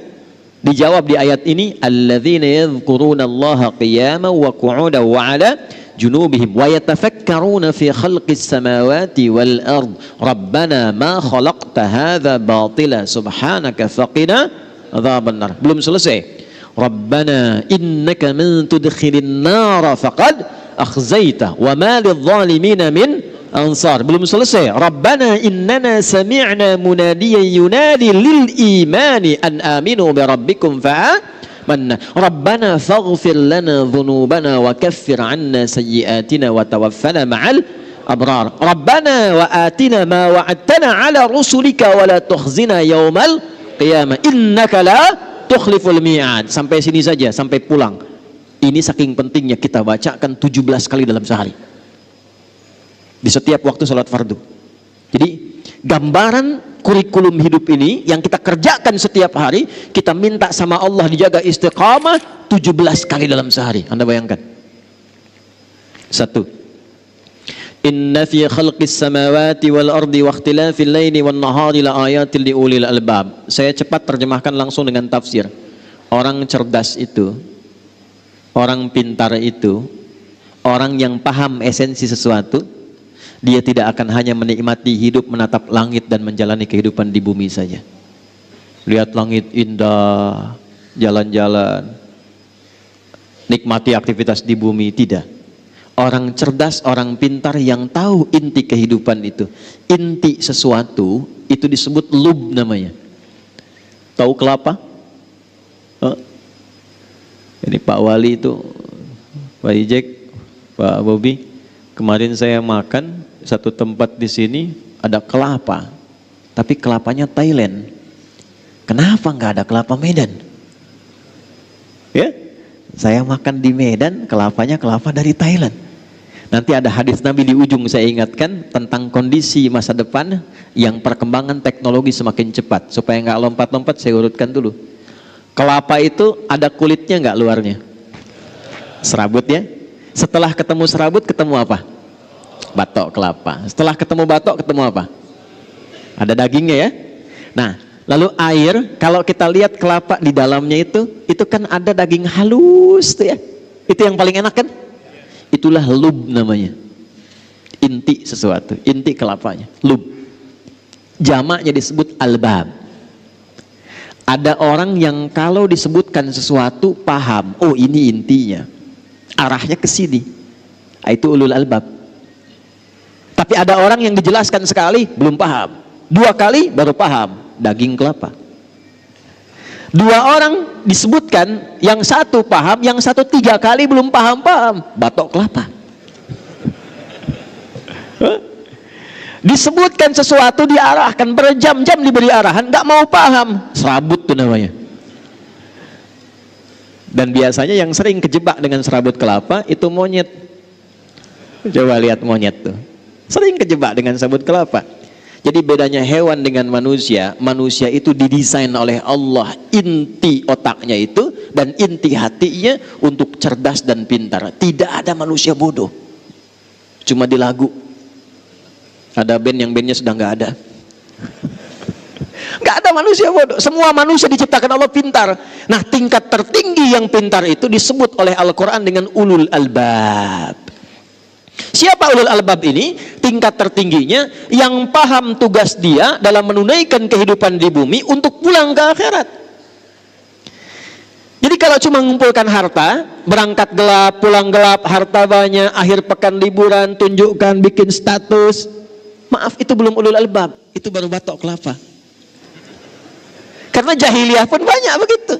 Dijawab di ayat ini, alladzina yadhkurunallaha qiyaman wa qu'udan wa 'ala junubihim wa yatafakkaruna fi khalqis samawati wal ard rabbana ma khalaqta hadza batila subhanaka faqina adzabannar. Belum selesai. Rabbana innaka man tudkhilin nar faqad akhzaita wa ma lidh-dhalimin min ansar. Belum selesai. Rabbana innana sami'na munadiyan yunadi lil imani an aminu bi rabbikum fa'amanna. Rabbana faghfir lana dhunubana wa kaffir 'anna sayyi'atina wa tawaffana ma'al abrar. Rabbana wa atina ma wa'adtana 'ala rusulika wa la tukhzina yaumal qiyamah innaka la tukhliful mi'ad. Sampai sini saja, sampai pulang. Ini saking pentingnya kita bacakan 17 kali dalam sehari. Di setiap waktu sholat fardu. Jadi gambaran kurikulum hidup ini yang kita kerjakan setiap hari, kita minta sama Allah dijaga istiqamah 17 kali dalam sehari. Anda bayangkan. 1. Inna fi khalqis samawati wal ardi wa ikhtilafil laili wan nahari la ayatil liulil albab. Saya cepat terjemahkan langsung dengan tafsir. Orang cerdas itu, orang pintar itu, orang yang paham esensi sesuatu, dia tidak akan hanya menikmati hidup, menatap langit dan menjalani kehidupan di bumi saja. Lihat langit indah, jalan-jalan, nikmati aktivitas di bumi, tidak. Orang cerdas, orang pintar yang tahu inti kehidupan itu, inti sesuatu, itu disebut lub namanya. Tahu kelapa? Ini Pak Wali itu, Pak Ijek, Pak Bobi, kemarin saya makan satu tempat di sini ada kelapa, tapi kelapanya Thailand. Kenapa nggak ada kelapa Medan? Ya, saya makan di Medan, kelapanya kelapa dari Thailand. Nanti ada hadis Nabi di ujung saya ingatkan tentang kondisi masa depan yang perkembangan teknologi semakin cepat. Supaya nggak lompat-lompat, saya urutkan dulu. Kelapa itu ada kulitnya nggak luarnya? Serabut ya. Setelah ketemu serabut, ketemu apa? Batok kelapa. Setelah ketemu batok, ketemu apa? Ada dagingnya ya. Nah, lalu air, kalau kita lihat kelapa di dalamnya itu kan ada daging halus tuh ya. Itu yang paling enak kan? Itulah lub namanya. Inti sesuatu, inti kelapanya, lub. Jamaknya disebut albab. Ada orang yang kalau disebutkan sesuatu paham, oh ini intinya. Arahnya ke sini. Itu ulul albab. Tapi ada orang yang dijelaskan sekali belum paham, 2 kali baru paham, daging kelapa. 2 orang disebutkan, yang satu paham, yang satu 3 kali belum paham-paham, batok kelapa. Disebutkan sesuatu, diarahkan, berjam-jam diberi arahan, nggak mau paham, serabut tuh namanya. Dan biasanya yang sering kejebak dengan serabut kelapa itu monyet. Coba lihat monyet tuh, sering kejebak dengan serabut kelapa. Jadi bedanya hewan dengan manusia, manusia itu didesain oleh Allah inti otaknya itu dan inti hatinya untuk cerdas dan pintar. Tidak ada manusia bodoh. Cuma di lagu ada band yang bandnya sudah nggak ada. Nggak ada manusia bodoh. Semua manusia diciptakan Allah pintar. Nah, tingkat tertinggi yang pintar itu disebut oleh Al-Quran dengan ulul albab. Siapa ulul albab ini? Tingkat tertingginya yang paham tugas dia dalam menunaikan kehidupan di bumi untuk pulang ke akhirat. Jadi kalau cuma mengumpulkan harta, berangkat gelap, pulang gelap, harta banyak, akhir pekan liburan, tunjukkan, bikin status, maaf, itu belum ulul albab, itu baru batok kelapa. Karena jahiliyah pun banyak begitu.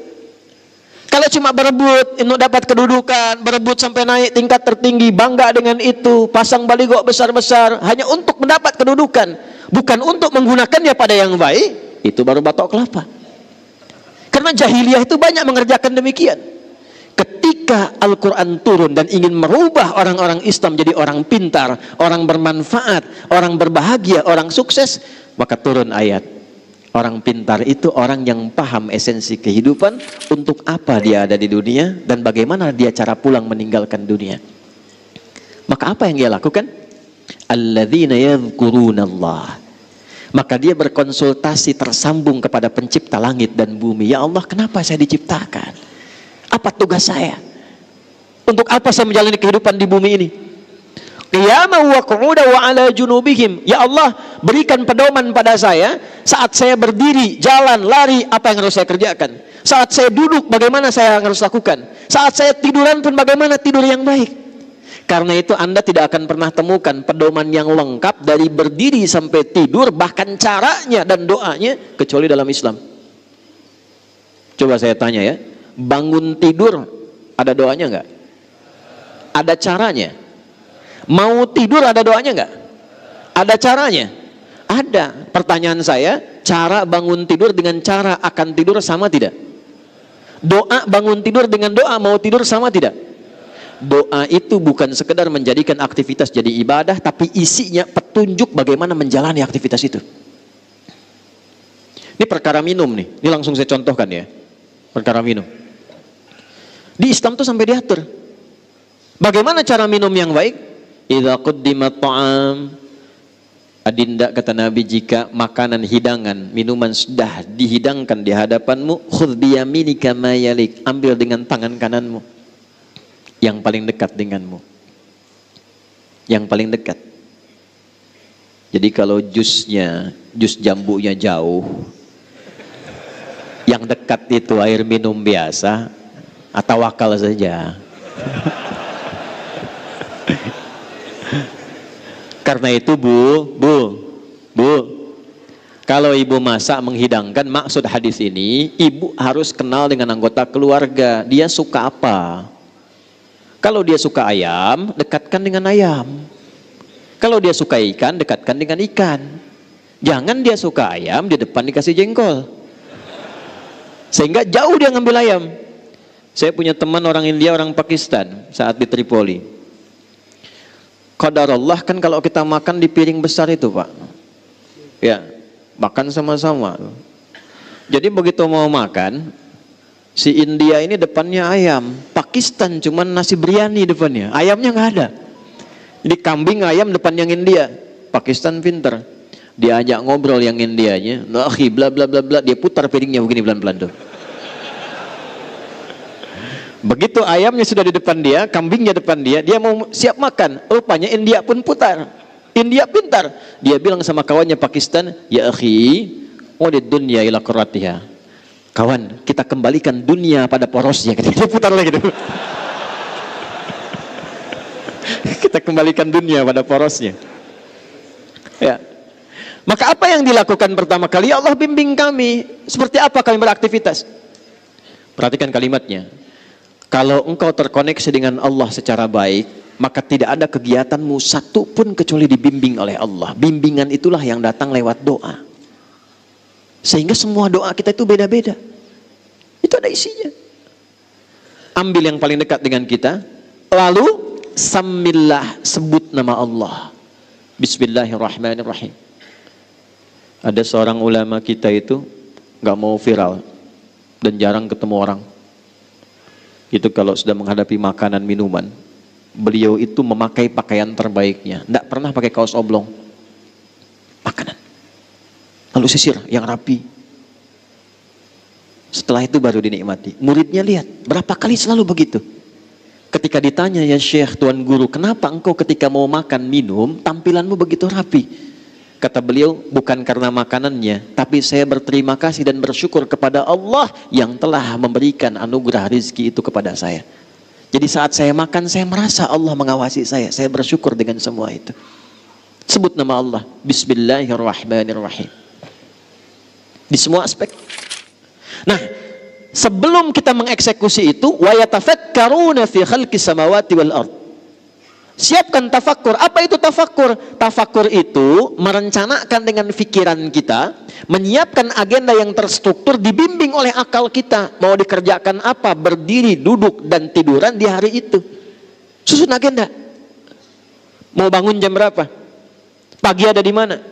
Kalau cuma berebut, untuk dapat kedudukan, berebut sampai naik tingkat tertinggi, bangga dengan itu, pasang baligo besar-besar, hanya untuk mendapat kedudukan, bukan untuk menggunakannya pada yang baik, itu baru batok kelapa. Karena jahiliyah itu banyak mengerjakan demikian. Ketika Al-Quran turun dan ingin merubah orang-orang Islam jadi orang pintar, orang bermanfaat, orang berbahagia, orang sukses, maka turun ayat. Orang pintar itu orang yang paham esensi kehidupan, untuk apa dia ada di dunia dan bagaimana dia cara pulang meninggalkan dunia. Maka apa yang dia lakukan? Alladzina yadhkurunallah. Maka dia berkonsultasi, tersambung kepada pencipta langit dan bumi. Ya Allah, kenapa saya diciptakan? Apa tugas saya? Untuk apa saya menjalani kehidupan di bumi ini? Qiyaman wa qu'udan wa ala junubihim. Ya Allah, berikan pedoman pada saya saat saya berdiri, jalan, lari, apa yang harus saya kerjakan. Saat saya duduk, bagaimana saya harus lakukan. Saat saya tiduran pun bagaimana tidur yang baik. Karena itu Anda tidak akan pernah temukan pedoman yang lengkap dari berdiri sampai tidur, bahkan caranya dan doanya, kecuali dalam Islam. Coba saya tanya ya, bangun tidur ada doanya nggak? Ada caranya. Mau tidur ada doanya nggak? Ada caranya. Ada. Pertanyaan saya, cara bangun tidur dengan cara akan tidur sama tidak? Doa bangun tidur dengan doa mau tidur sama tidak? Doa itu bukan sekedar menjadikan aktivitas jadi ibadah, tapi isinya petunjuk bagaimana menjalani aktivitas itu. Ini perkara minum nih, ini langsung saya contohkan ya. Perkara minum. Di Islam tuh sampai diatur. Bagaimana cara minum yang baik? Idza quddimat ta'am. Adinda kata Nabi, jika makanan hidangan, minuman sudah dihidangkan di hadapanmu, khudh biyaminika ma yalik, ambil dengan tangan kananmu. Yang paling dekat denganmu, yang paling dekat. Jadi kalau jus jambunya jauh, yang dekat itu air minum biasa, atau wakal saja. Karena itu bu, kalau ibu masak menghidangkan, maksud hadis ini, ibu harus kenal dengan anggota keluarga, dia suka apa. Kalau dia suka ayam, dekatkan dengan ayam. Kalau dia suka ikan, dekatkan dengan ikan. Jangan dia suka ayam, di depan dikasih jengkol. Sehingga jauh dia ngambil ayam. Saya punya teman orang India, orang Pakistan, saat di Tripoli. Qadarullah kan kalau kita makan di piring besar itu Pak. Ya, makan sama-sama. Jadi begitu mau makan, si India ini depannya ayam, Pakistan cuman nasi biryani depannya, ayamnya nggak ada. Jadi kambing ayam depan yang India, Pakistan pinter, diajak ngobrol yang Indianya, akhi bla bla bla bla, dia putar piringnya begini pelan-pelan tuh. Begitu ayamnya sudah di depan dia, kambingnya depan dia, dia mau siap makan, rupanya India pun putar. India pintar, dia bilang sama kawannya Pakistan, ya akhi, udid dunya ila qurratiha. Kawan, kita kembalikan dunia pada porosnya. Dia putar lagi dulu. Kita kembalikan dunia pada porosnya. Ya. Maka apa yang dilakukan pertama kali? Ya Allah bimbing kami. Seperti apa kami beraktivitas? Perhatikan kalimatnya. Kalau engkau terkoneksi dengan Allah secara baik, maka tidak ada kegiatanmu satu pun kecuali dibimbing oleh Allah. Bimbingan itulah yang datang lewat doa. Sehingga semua doa kita itu beda-beda. Itu ada isinya. Ambil yang paling dekat dengan kita, lalu samillah, sebut nama Allah. Bismillahirrahmanirrahim. Ada seorang ulama kita itu gak mau viral dan jarang ketemu orang. Itu kalau sudah menghadapi makanan minuman, beliau itu memakai pakaian terbaiknya, tidak pernah pakai kaos oblong. Makanan, lalu sisir yang rapi. Setelah itu baru dinikmati. Muridnya lihat, berapa kali selalu begitu. Ketika ditanya, ya Syekh, Tuan Guru, kenapa engkau ketika mau makan minum tampilanmu begitu rapi? Kata beliau, bukan karena makanannya, tapi saya berterima kasih dan bersyukur kepada Allah yang telah memberikan anugerah rizki itu kepada saya. Jadi saat saya makan, saya merasa Allah mengawasi saya bersyukur dengan semua itu. Sebut nama Allah, Bismillahirrahmanirrahim. Di semua aspek. Nah, sebelum kita mengeksekusi itu, wa yatafakkaruna fi khalqis samawati wal ard. Siapkan tafakkur. Apa itu tafakkur? Tafakkur itu merencanakan dengan pikiran kita, menyiapkan agenda yang terstruktur, dibimbing oleh akal kita. Mau dikerjakan apa? Berdiri, duduk, dan tiduran di hari itu. Susun agenda. Mau bangun jam berapa? Pagi ada di mana?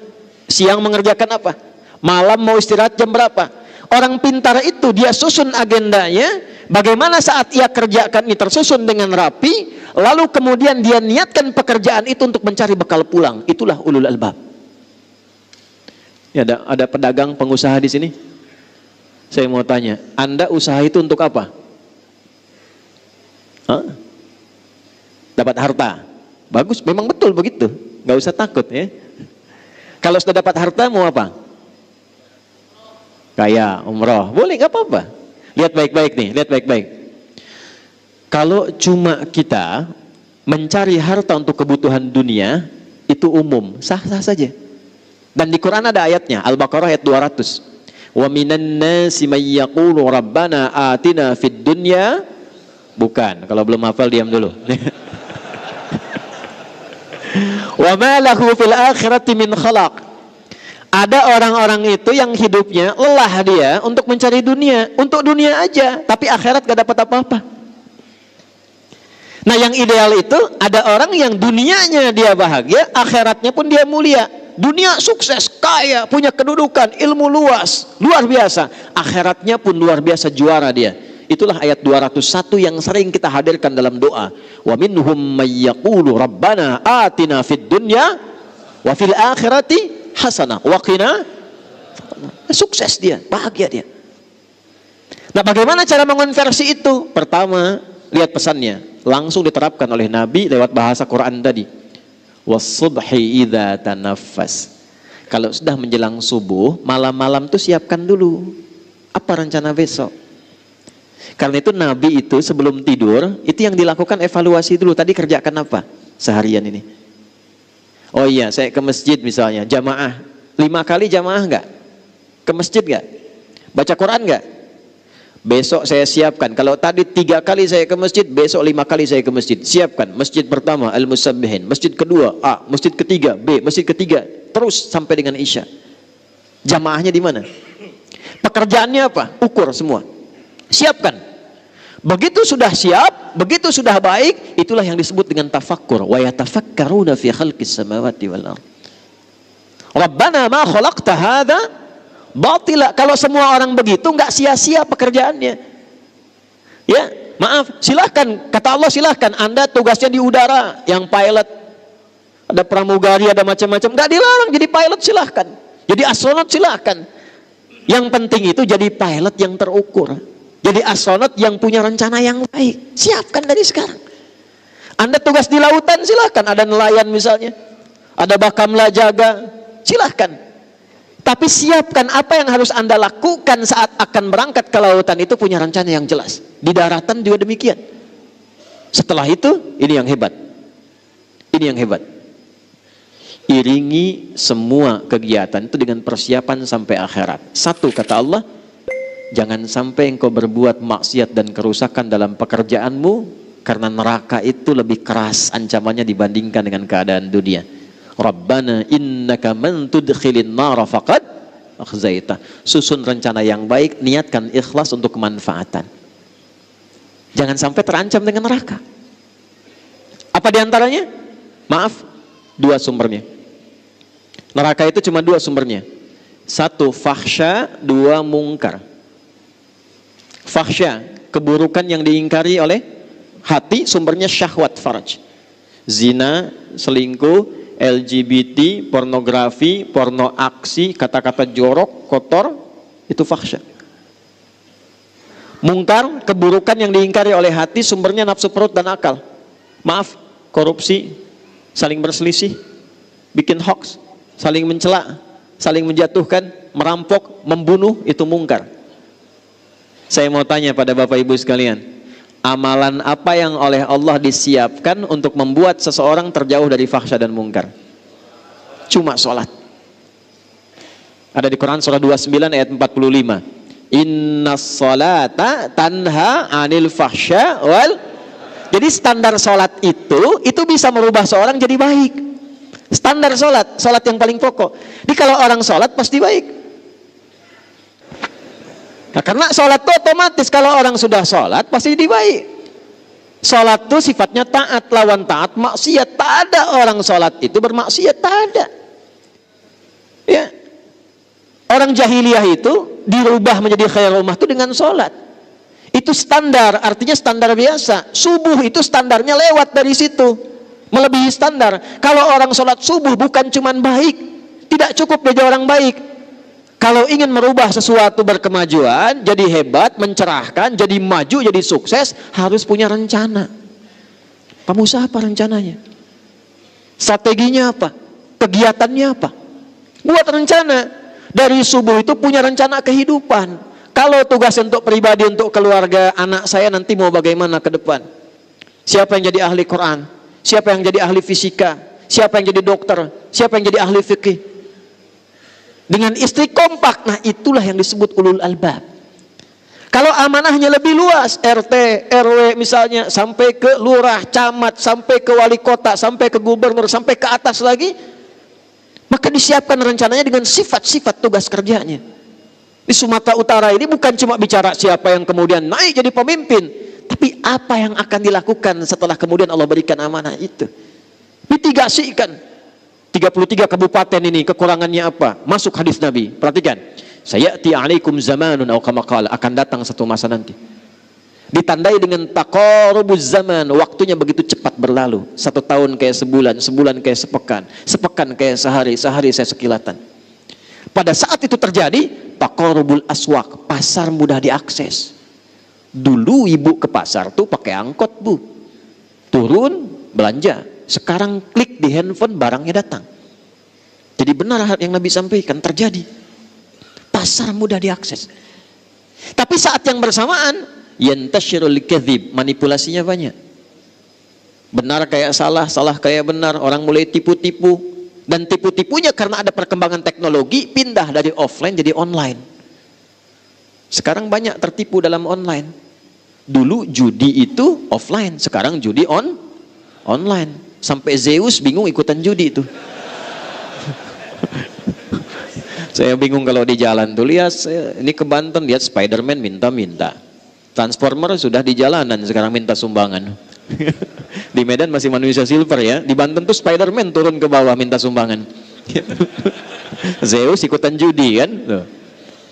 Siang mengerjakan apa? Malam mau istirahat jam berapa? Orang pintar itu dia susun agendanya, bagaimana saat ia kerjakan ini tersusun dengan rapi, lalu kemudian dia niatkan pekerjaan itu untuk mencari bekal pulang. Itulah ulul albab. Ya, ada pedagang pengusaha di sini. Saya mau tanya, Anda usaha itu untuk apa? Hah? Dapat harta. Bagus, memang betul begitu. Nggak usah takut ya. Kalau sudah dapat harta mau apa? Kaya, umroh. Boleh, nggak apa-apa. Lihat baik-baik nih, lihat baik-baik. Kalau cuma kita mencari harta untuk kebutuhan dunia, itu umum, sah-sah saja. Dan di Quran ada ayatnya, Al-Baqarah ayat 200. Wa minan nasi may yaqulu rabbana atina fid dunya. Bukan, kalau belum hafal diam dulu. Wa ma lahu fil akhirati min khalaq. Ada orang-orang itu yang hidupnya lelah dia untuk mencari dunia, untuk dunia aja, tapi akhirat gak dapat apa-apa. Nah, yang ideal itu ada orang yang dunianya dia bahagia, akhiratnya pun dia mulia. Dunia sukses, kaya, punya kedudukan, ilmu luas, luar biasa. Akhiratnya pun luar biasa, juara dia. Itulah ayat 201 yang sering kita hadirkan dalam doa. Wa minhum may yaqulu rabbana atina fid dunya wa fil akhirati hasanah wa qina. Sukses dia, bahagia dia. Nah, bagaimana cara mengonversi itu? Pertama, lihat pesannya. Langsung diterapkan oleh Nabi lewat bahasa Quran tadi. Was-subhi idza tanaffas. Kalau sudah menjelang subuh, malam-malam tuh siapkan dulu. Apa rencana besok? Karena itu Nabi itu sebelum tidur, itu yang dilakukan evaluasi dulu. Tadi kerjakan apa seharian ini? Oh iya, saya ke masjid misalnya, jamaah. 5 kali jamaah enggak? Ke masjid enggak? Baca Quran enggak? Besok saya siapkan. Kalau tadi 3 kali saya ke masjid, besok 5 kali saya ke masjid. Siapkan. Masjid pertama Al-Musabbihin, masjid kedua A, masjid ketiga B, masjid ketiga, terus sampai dengan Isya. Jamaahnya di mana? Pekerjaannya apa? Ukur semua. Siapkan. Begitu sudah siap, begitu sudah baik, itulah yang disebut dengan tafakkur. Wa yatafakkaruna fi khalqis samawati wal ardh. Rabbana ma khalaqta hadza batila. Kalau semua orang begitu, nggak sia-sia pekerjaannya. Ya, maaf, silahkan, kata Allah silahkan. Anda tugasnya di udara, yang pilot, ada pramugari, ada macam-macam, nggak dilarang jadi pilot, silahkan. Jadi astronot silahkan. Yang penting itu jadi pilot yang terukur. Jadi astronot yang punya rencana yang baik. Siapkan dari sekarang. Anda tugas di lautan silahkan, ada nelayan misalnya, ada bakamla jaga, silahkan. Tapi siapkan apa yang harus Anda lakukan saat akan berangkat ke lautan, itu punya rencana yang jelas. Di daratan juga demikian. Setelah itu, ini yang hebat. Ini yang hebat. Iringi semua kegiatan itu dengan persiapan sampai akhirat. Satu, kata Allah, jangan sampai engkau berbuat maksiat dan kerusakan dalam pekerjaanmu, karena neraka itu lebih keras ancamannya dibandingkan dengan keadaan dunia. Rabbana innaka man tudkhilin nar faqad akhzaita. Susun rencana yang baik, niatkan ikhlas untuk kemanfaatan. Jangan sampai terancam dengan neraka. Apa diantaranya? Maaf, 2 sumbernya. Neraka itu cuma 2 sumbernya. 1 fahsya, 2 mungkar. Fahsya, keburukan yang diingkari oleh hati, sumbernya syahwat farj. Zina, selingkuh, LGBT, pornografi, porno aksi, kata-kata jorok, kotor, itu fahsya. Mungkar, keburukan yang diingkari oleh hati, sumbernya nafsu perut dan akal. Maaf, korupsi, saling berselisih, bikin hoax, saling mencela, saling menjatuhkan, merampok, membunuh, itu mungkar. Saya mau tanya pada Bapak Ibu sekalian, amalan apa yang oleh Allah disiapkan untuk membuat seseorang terjauh dari fahsya dan mungkar? Cuma sholat. Ada di Quran surah 29 ayat 45. Innas sholata tanha anil fahsya wal. Jadi standar sholat itu bisa merubah seorang jadi baik. Standar sholat yang paling pokok. Jadi kalau orang sholat pasti baik. Nah, karena sholat itu otomatis, kalau orang sudah sholat pasti jadi baik. Sholat itu sifatnya taat, lawan taat maksiat. Tak ada orang sholat itu bermaksiat, tak ada. Ya, orang jahiliyah itu dirubah menjadi khairul ummah itu dengan sholat. Itu standar, artinya standar biasa. Subuh itu standarnya lewat dari situ, melebihi standar. Kalau orang sholat subuh bukan cuman baik, tidak cukup menjadi orang baik, Kalau ingin merubah sesuatu berkemajuan, jadi hebat, mencerahkan, jadi maju, jadi sukses, harus punya rencana. Pengusaha apa rencananya? Strateginya apa? Kegiatannya apa? Buat rencana. Dari subuh itu punya rencana kehidupan. Kalau tugas untuk pribadi, untuk keluarga, anak saya nanti mau bagaimana ke depan? Siapa yang jadi ahli Quran? Siapa yang jadi ahli fisika? Siapa yang jadi dokter? Siapa yang jadi ahli fikih? Dengan istri kompak, nah itulah yang disebut ulul albab. Kalau amanahnya lebih luas, RT, RW misalnya, sampai ke lurah, camat, sampai ke wali kota, sampai ke gubernur, sampai ke atas lagi, maka disiapkan rencananya dengan sifat-sifat tugas kerjanya. Di Sumatera Utara ini bukan cuma bicara siapa yang kemudian naik jadi pemimpin, tapi apa yang akan dilakukan setelah kemudian Allah berikan amanah itu. Mitigasikan. 33 kabupaten ini kekurangannya apa? Masuk hadis Nabi. Perhatikan. Sayati alaikum zamanun aw kama qala, akan datang satu masa nanti. Ditandai dengan taqarubuz zaman, waktunya begitu cepat berlalu. 1 tahun kayak sebulan, sebulan kayak sepekan, sepekan kayak sehari, sehari saya sekilatan. Pada saat itu terjadi, taqarubul aswaq, pasar mudah diakses. Dulu ibu ke pasar tuh pakai angkot, Bu. Turun belanja. Sekarang klik di handphone, barangnya datang. Jadi benar yang Nabi sampaikan terjadi. Pasar mudah diakses. Tapi saat yang bersamaan, yantashirul kadzib, manipulasinya banyak. Benar kayak salah, salah kayak benar. Orang mulai tipu-tipu. Dan tipu-tipunya karena ada perkembangan teknologi, pindah dari offline jadi online. Sekarang banyak tertipu dalam online. Dulu judi itu offline, sekarang judi online. Sampai Zeus bingung ikutan judi itu. Saya bingung kalau di jalan tuh, lihat ini ke Banten, lihat Spiderman minta-minta. Transformer sudah di jalanan sekarang minta sumbangan. Di Medan masih manusia silver ya, di Banten tuh Spiderman turun ke bawah minta sumbangan. Zeus ikutan judi kan.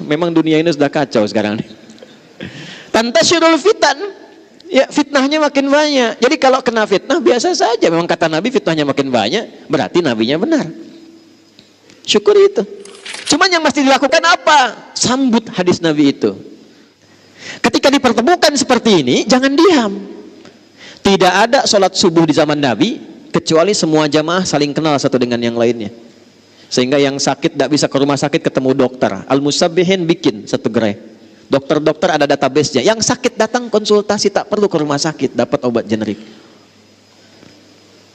Memang dunia ini sudah kacau sekarang. Tantasyirul fitan. Ya, fitnahnya makin banyak. Jadi kalau kena fitnah biasa saja. Memang kata Nabi fitnahnya makin banyak, berarti nabinya benar. Syukur itu. Cuman yang mesti dilakukan apa? Sambut hadis Nabi itu. Ketika dipertemukan seperti ini, jangan diam. Tidak ada sholat subuh di zaman Nabi kecuali semua jamaah saling kenal satu dengan yang lainnya. Sehingga yang sakit tidak bisa ke rumah sakit ketemu dokter. Al-Musabbihin bikin satu gerai. Dokter-dokter ada database-nya. Yang sakit datang konsultasi, tak perlu ke rumah sakit, dapat obat generik.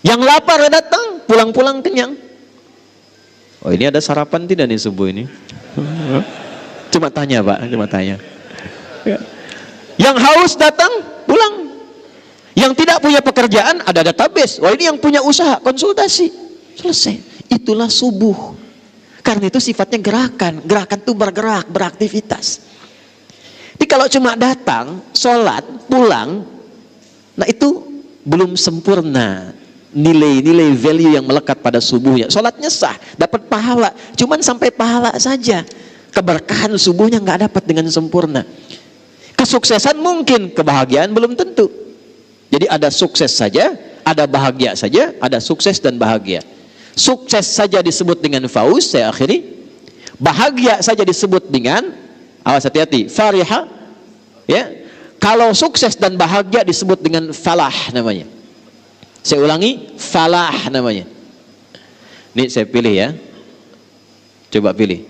Yang lapar datang, pulang-pulang kenyang. Oh, ini ada sarapan tidak nih subuh ini? Cuma tanya, Pak, cuma tanya. Yang haus datang, pulang. Yang tidak punya pekerjaan, ada database. Wah, ini yang punya usaha, konsultasi. Selesai. Itulah subuh. Karena itu sifatnya gerakan. Gerakan itu bergerak, beraktivitas. Jadi kalau cuma datang, sholat, pulang, nah itu belum sempurna nilai-nilai value yang melekat pada subuhnya. Sholatnya sah, dapat pahala, cuman sampai pahala saja. Keberkahan subuhnya nggak dapat dengan sempurna. Kesuksesan mungkin, kebahagiaan belum tentu. Jadi ada sukses saja, ada bahagia saja, ada sukses dan bahagia. Sukses saja disebut dengan fauz, saya akhiri. Bahagia saja disebut dengan, awas hati-hati, fariha. Ya, kalau sukses dan bahagia disebut dengan falah namanya. Saya ulangi, falah namanya. Ini saya pilih ya. Coba pilih.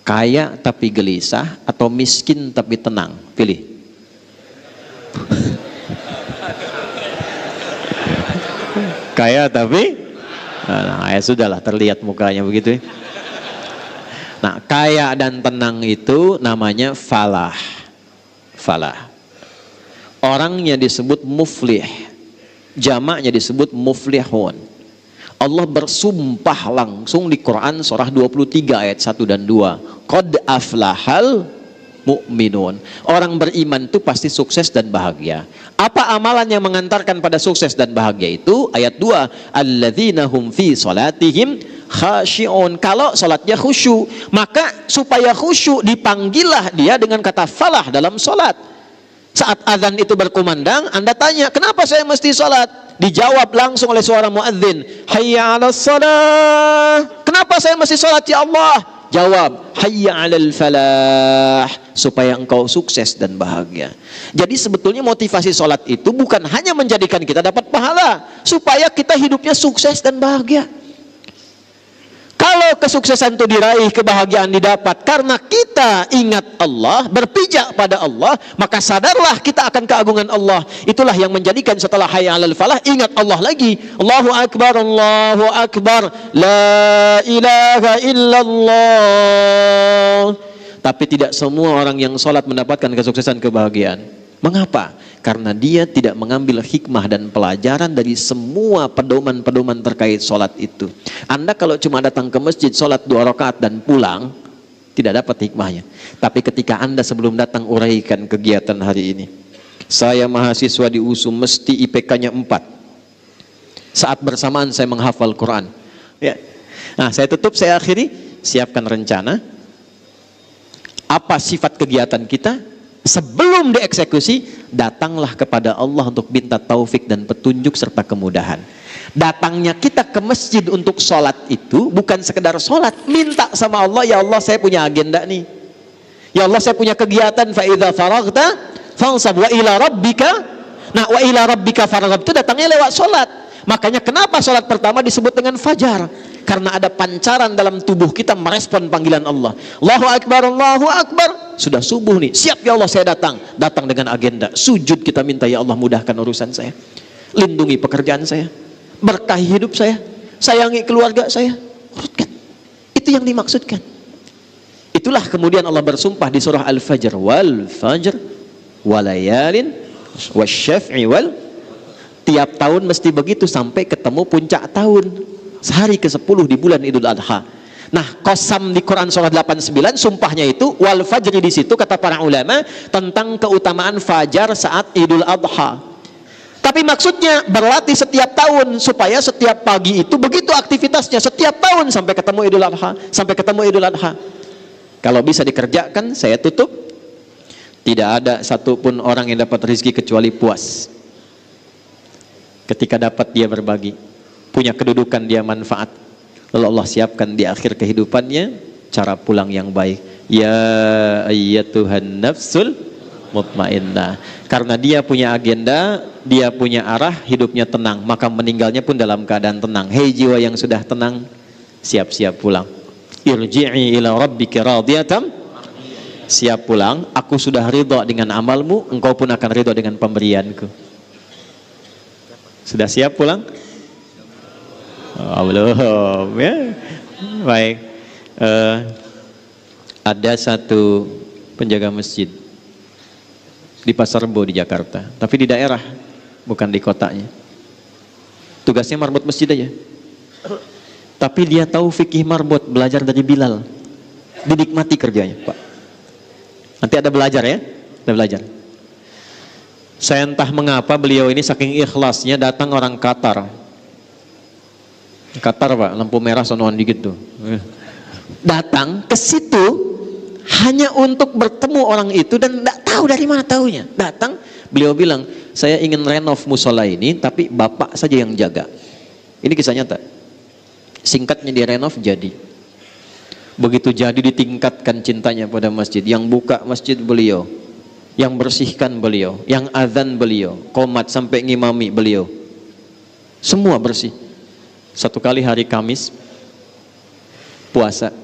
Kaya tapi gelisah atau miskin tapi tenang? Pilih. Kaya tapi nah, ya sudahlah, terlihat mukanya begitu. Nah, kaya dan tenang itu namanya falah. Falah. Orangnya disebut muflih. Jamaknya disebut muflihun. Allah bersumpah langsung di Quran surah 23 ayat 1 dan 2. Qad aflahal mu'minun. Orang beriman itu pasti sukses dan bahagia. Apa amalan yang mengantarkan pada sukses dan bahagia itu? Ayat 2. Alladzina hum fi salatihim khashi'un. Kalau salatnya khusyuk, maka supaya khusyuk dipanggillah dia dengan kata falah dalam salat. Saat azan itu berkumandang, Anda tanya, kenapa saya mesti salat? Dijawab langsung oleh suara muadzin, hayya 'alas shalah. Kenapa saya mesti salat ya Allah? Jawab, hayya 'alal falah, supaya engkau sukses dan bahagia. Jadi sebetulnya motivasi sholat itu bukan hanya menjadikan kita dapat pahala, supaya kita hidupnya sukses dan bahagia. Kalau kesuksesan itu diraih, kebahagiaan didapat karena kita ingat Allah, berpijak pada Allah, maka sadarlah kita akan keagungan Allah. Itulah yang menjadikan setelah hayya 'alal falah, ingat Allah lagi. Allahu Akbar, Allahu Akbar, la ilaha illallah. Tapi tidak semua orang yang sholat mendapatkan kesuksesan, kebahagiaan. Mengapa? Karena dia tidak mengambil hikmah dan pelajaran dari semua pedoman-pedoman terkait sholat itu. Anda kalau cuma datang ke masjid, sholat 2 rakaat dan pulang, tidak dapat hikmahnya. Tapi ketika Anda sebelum datang uraikan kegiatan hari ini, saya mahasiswa di USU mesti IPK-nya 4. Saat bersamaan saya menghafal Quran. Ya. Nah, saya tutup, saya akhiri. Siapkan rencana. Apa sifat kegiatan kita? Sebelum dieksekusi, datanglah kepada Allah untuk minta taufik dan petunjuk serta kemudahan. Datangnya kita ke masjid untuk sholat itu bukan sekedar sholat, minta sama Allah, ya Allah saya punya agenda nih, ya Allah saya punya kegiatan, fa idza faraghta fansab wa ila rabbika. Nah, wa ila rabbika farghab itu datangnya lewat sholat. Makanya kenapa sholat pertama disebut dengan fajar? Karena ada pancaran dalam tubuh kita merespon panggilan Allah. Allahu Akbar, Allahu Akbar. Sudah subuh nih, siap ya Allah saya datang. Datang dengan agenda, sujud kita minta, ya Allah mudahkan urusan saya, lindungi pekerjaan saya, berkahi hidup saya, sayangi keluarga saya. Urutkan. Itu yang dimaksudkan. Itulah kemudian Allah bersumpah di surah Al-Fajr, wal fajr walayalin wasyaf'i wal. Tiap tahun mesti begitu sampai ketemu puncak tahun. Sehari ke-10 di bulan Idul Adha. Nah, qasam di Quran surah 89 sumpahnya itu wal fajri, di situ kata para ulama tentang keutamaan fajar saat Idul Adha. Tapi maksudnya berlatih setiap tahun supaya setiap pagi itu begitu aktivitasnya setiap tahun sampai ketemu Idul Adha, sampai ketemu Idul Adha. Kalau bisa dikerjakan, saya tutup. Tidak ada satupun orang yang dapat rezeki kecuali puas. Ketika dapat dia berbagi, punya kedudukan dia manfaat, lalu Allah siapkan di akhir kehidupannya cara pulang yang baik. Ya ayyatuhan nafsul mutmainnah. Karena dia punya agenda, dia punya arah, hidupnya tenang, maka meninggalnya pun dalam keadaan tenang. Hei jiwa yang sudah tenang, siap-siap pulang. Irji'i ila rabbika radiyatan, siap pulang, aku sudah ridha dengan amalmu, engkau pun akan ridha dengan pemberianku. Sudah siap pulang? Oh, belum ya. Baik. Ada satu penjaga masjid di Pasar Rebo di Jakarta, tapi di daerah, bukan di kotanya. Tugasnya marbot masjid aja. Tapi dia tahu fikih marbot, belajar dari Bilal. Dinikmati kerjanya, Pak. Nanti ada belajar ya, ada belajar. Saya entah mengapa beliau ini saking ikhlasnya, datang orang Qatar, Pak, lampu merah sonoan dikit tuh. Datang ke situ hanya untuk bertemu orang itu dan tidak tahu dari mana taunya. Datang, beliau bilang, saya ingin renov musola ini, tapi bapak saja yang jaga. Ini kisah nyata. Singkatnya direnov jadi. Begitu jadi ditingkatkan cintanya pada masjid. Yang buka masjid beliau, yang bersihkan beliau, yang azan beliau, qomat sampai ngimami beliau. Semua bersih. Satu kali hari Kamis puasa,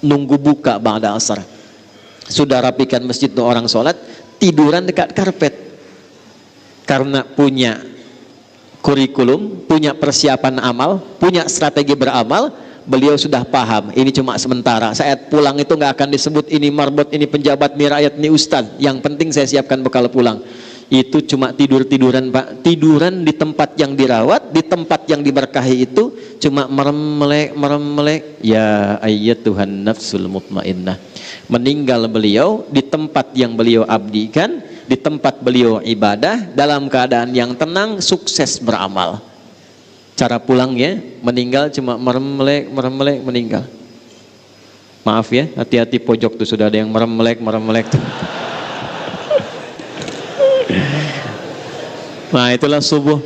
nunggu buka ba'da asar, sudah rapikan masjid tuh orang sholat, tiduran dekat karpet. Karena punya kurikulum, punya persiapan amal, punya strategi beramal, beliau sudah paham ini cuma sementara. Saat pulang itu nggak akan disebut ini marbot, ini penjabat, ini rakyat, ini ustadz. Yang penting saya siapkan bekal pulang. Itu cuma tiduran Pak, tiduran di tempat yang dirawat, di tempat yang diberkahi itu cuma merem-melek. Ya ayyatuhan nafsul mutmainnah. Meninggal beliau di tempat yang beliau abdikan, di tempat beliau ibadah, dalam keadaan yang tenang, sukses beramal. Cara pulangnya, meninggal cuma merem-melek meninggal. Maaf ya, hati-hati pojok tuh sudah ada yang merem-melek tuh. Nah itulah subuh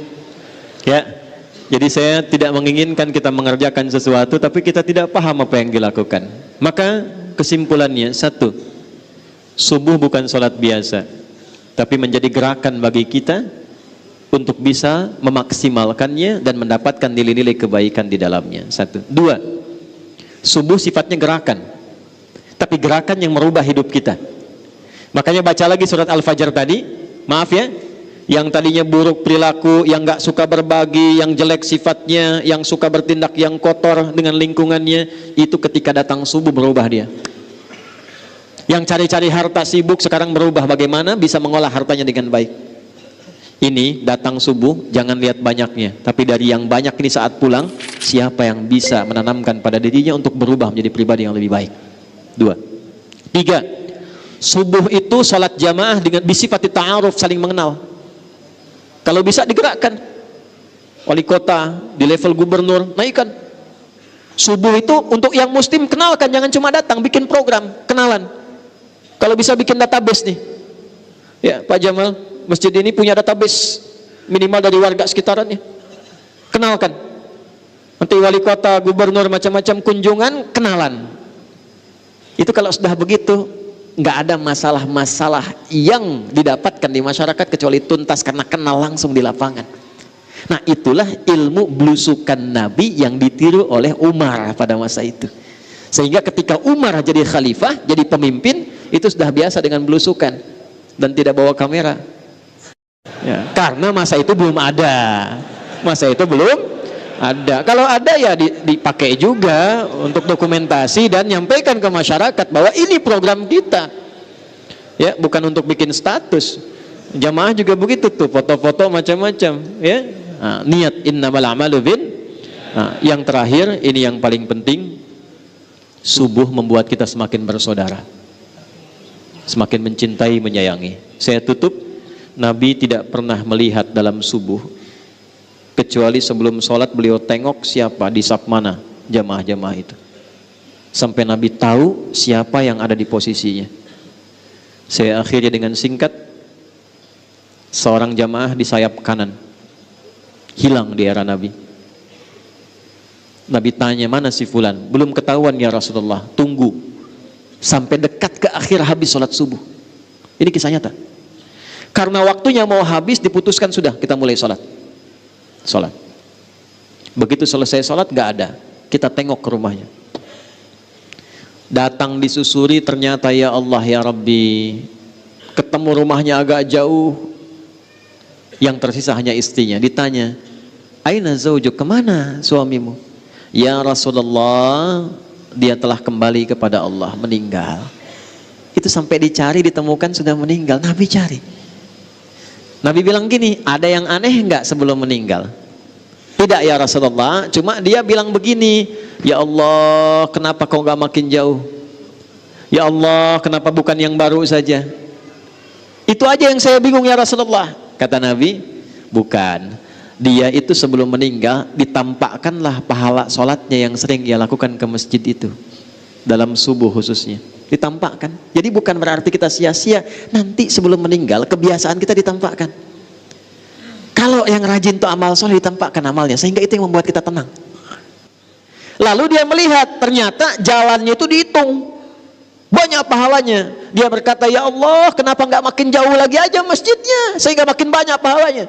ya. Jadi saya tidak menginginkan kita mengerjakan sesuatu tapi kita tidak paham apa yang dilakukan. Maka kesimpulannya, satu, subuh bukan sholat biasa, tapi menjadi gerakan bagi kita untuk bisa memaksimalkannya dan mendapatkan nilai-nilai kebaikan di dalamnya. Satu. Dua, subuh sifatnya gerakan, tapi gerakan yang merubah hidup kita. Makanya baca lagi surat Al-Fajr tadi, maaf ya, yang tadinya buruk perilaku, yang gak suka berbagi, yang jelek sifatnya, yang suka bertindak yang kotor dengan lingkungannya, itu ketika datang subuh berubah dia. Yang cari-cari harta sibuk sekarang berubah bagaimana bisa mengolah hartanya dengan baik. Ini datang subuh, jangan lihat banyaknya, tapi dari yang banyak ini saat pulang, siapa yang bisa menanamkan pada dirinya untuk berubah menjadi pribadi yang lebih baik. Dua. Tiga, subuh itu salat jamaah dengan bisifati ta'aruf, saling mengenal. Kalau bisa digerakkan, wali kota di level gubernur naikkan. Subuh itu untuk yang muslim kenalkan, jangan cuma datang, bikin program kenalan. Kalau bisa bikin database nih, ya Pak Jamal, masjid ini punya database minimal dari warga sekitarannya, kenalkan. Nanti wali kota, gubernur, macam-macam kunjungan, kenalan. Itu kalau sudah begitu, nggak ada masalah-masalah yang didapatkan di masyarakat kecuali tuntas karena kenal langsung di lapangan. Nah, itulah ilmu belusukan Nabi yang ditiru oleh Umar pada masa itu. Sehingga ketika Umar jadi khalifah, jadi pemimpin, itu sudah biasa dengan belusukan dan tidak bawa kamera. Ya, karena masa itu belum ada. Masa itu belum ada. Kalau ada ya dipakai juga untuk dokumentasi dan nyampaikan ke masyarakat bahwa ini program kita. Ya, bukan untuk bikin status. Jamaah juga begitu tuh, foto-foto macam-macam, ya. Nah, niat innamal a'malu bin. Nah, yang terakhir ini yang paling penting, subuh membuat kita semakin bersaudara. Semakin mencintai, menyayangi. Saya tutup, Nabi tidak pernah melihat dalam subuh kecuali sebelum sholat beliau tengok siapa di saf mana jamaah-jamaah itu, sampai Nabi tahu siapa yang ada di posisinya. Saya akhirnya dengan singkat, seorang jamaah di sayap kanan hilang di era Nabi. Nabi tanya, mana si fulan? Belum ketahuan ya Rasulullah. Tunggu sampai dekat ke akhir habis sholat subuh. Ini kisah nyata. Karena waktunya mau habis, diputuskan sudah kita mulai sholat. Begitu selesai sholat gak ada, kita tengok ke rumahnya, datang disusuri, ternyata ya Allah ya Rabbi, ketemu rumahnya agak jauh, yang tersisa hanya istrinya. Ditanya, aina zaujuk, kemana suamimu? Ya Rasulullah, dia telah kembali kepada Allah, meninggal. Itu sampai dicari, ditemukan sudah meninggal. Nabi cari. Nabi bilang gini, ada yang aneh enggak sebelum meninggal? Tidak ya Rasulullah, cuma dia bilang begini, ya Allah, kenapa kau enggak makin jauh? Ya Allah, kenapa bukan yang baru saja? Itu aja yang saya bingung ya Rasulullah. Kata Nabi, bukan. Dia itu sebelum meninggal ditampakkanlah pahala sholatnya yang sering dia lakukan ke masjid itu, dalam subuh khususnya. Ditampakkan. Jadi bukan berarti kita sia-sia, nanti sebelum meninggal kebiasaan kita ditampakkan. Kalau yang rajin tuh amal soleh ditampakkan amalnya, sehingga itu yang membuat kita tenang. Lalu dia melihat ternyata jalannya itu dihitung, banyak pahalanya. Dia berkata, ya Allah, kenapa nggak makin jauh lagi aja masjidnya sehingga makin banyak pahalanya.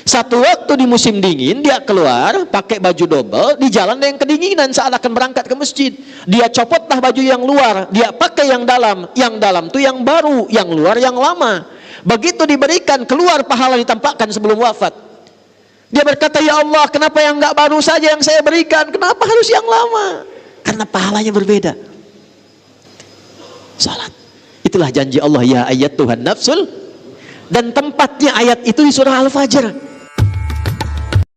Satu waktu di musim dingin dia keluar pakai baju double, di jalan ada yang kedinginan saat akan berangkat ke masjid. Dia copotlah baju yang luar, dia pakai yang dalam tuh yang baru, yang luar yang lama. Begitu diberikan, keluar pahala ditampakkan sebelum wafat. Dia berkata, ya Allah, kenapa yang enggak baru saja yang saya berikan, kenapa harus yang lama? Karena pahalanya berbeda. Salat, itulah janji Allah, ya ayat Tuhan nafsul. Dan tempatnya ayat itu di surah Al-Fajr.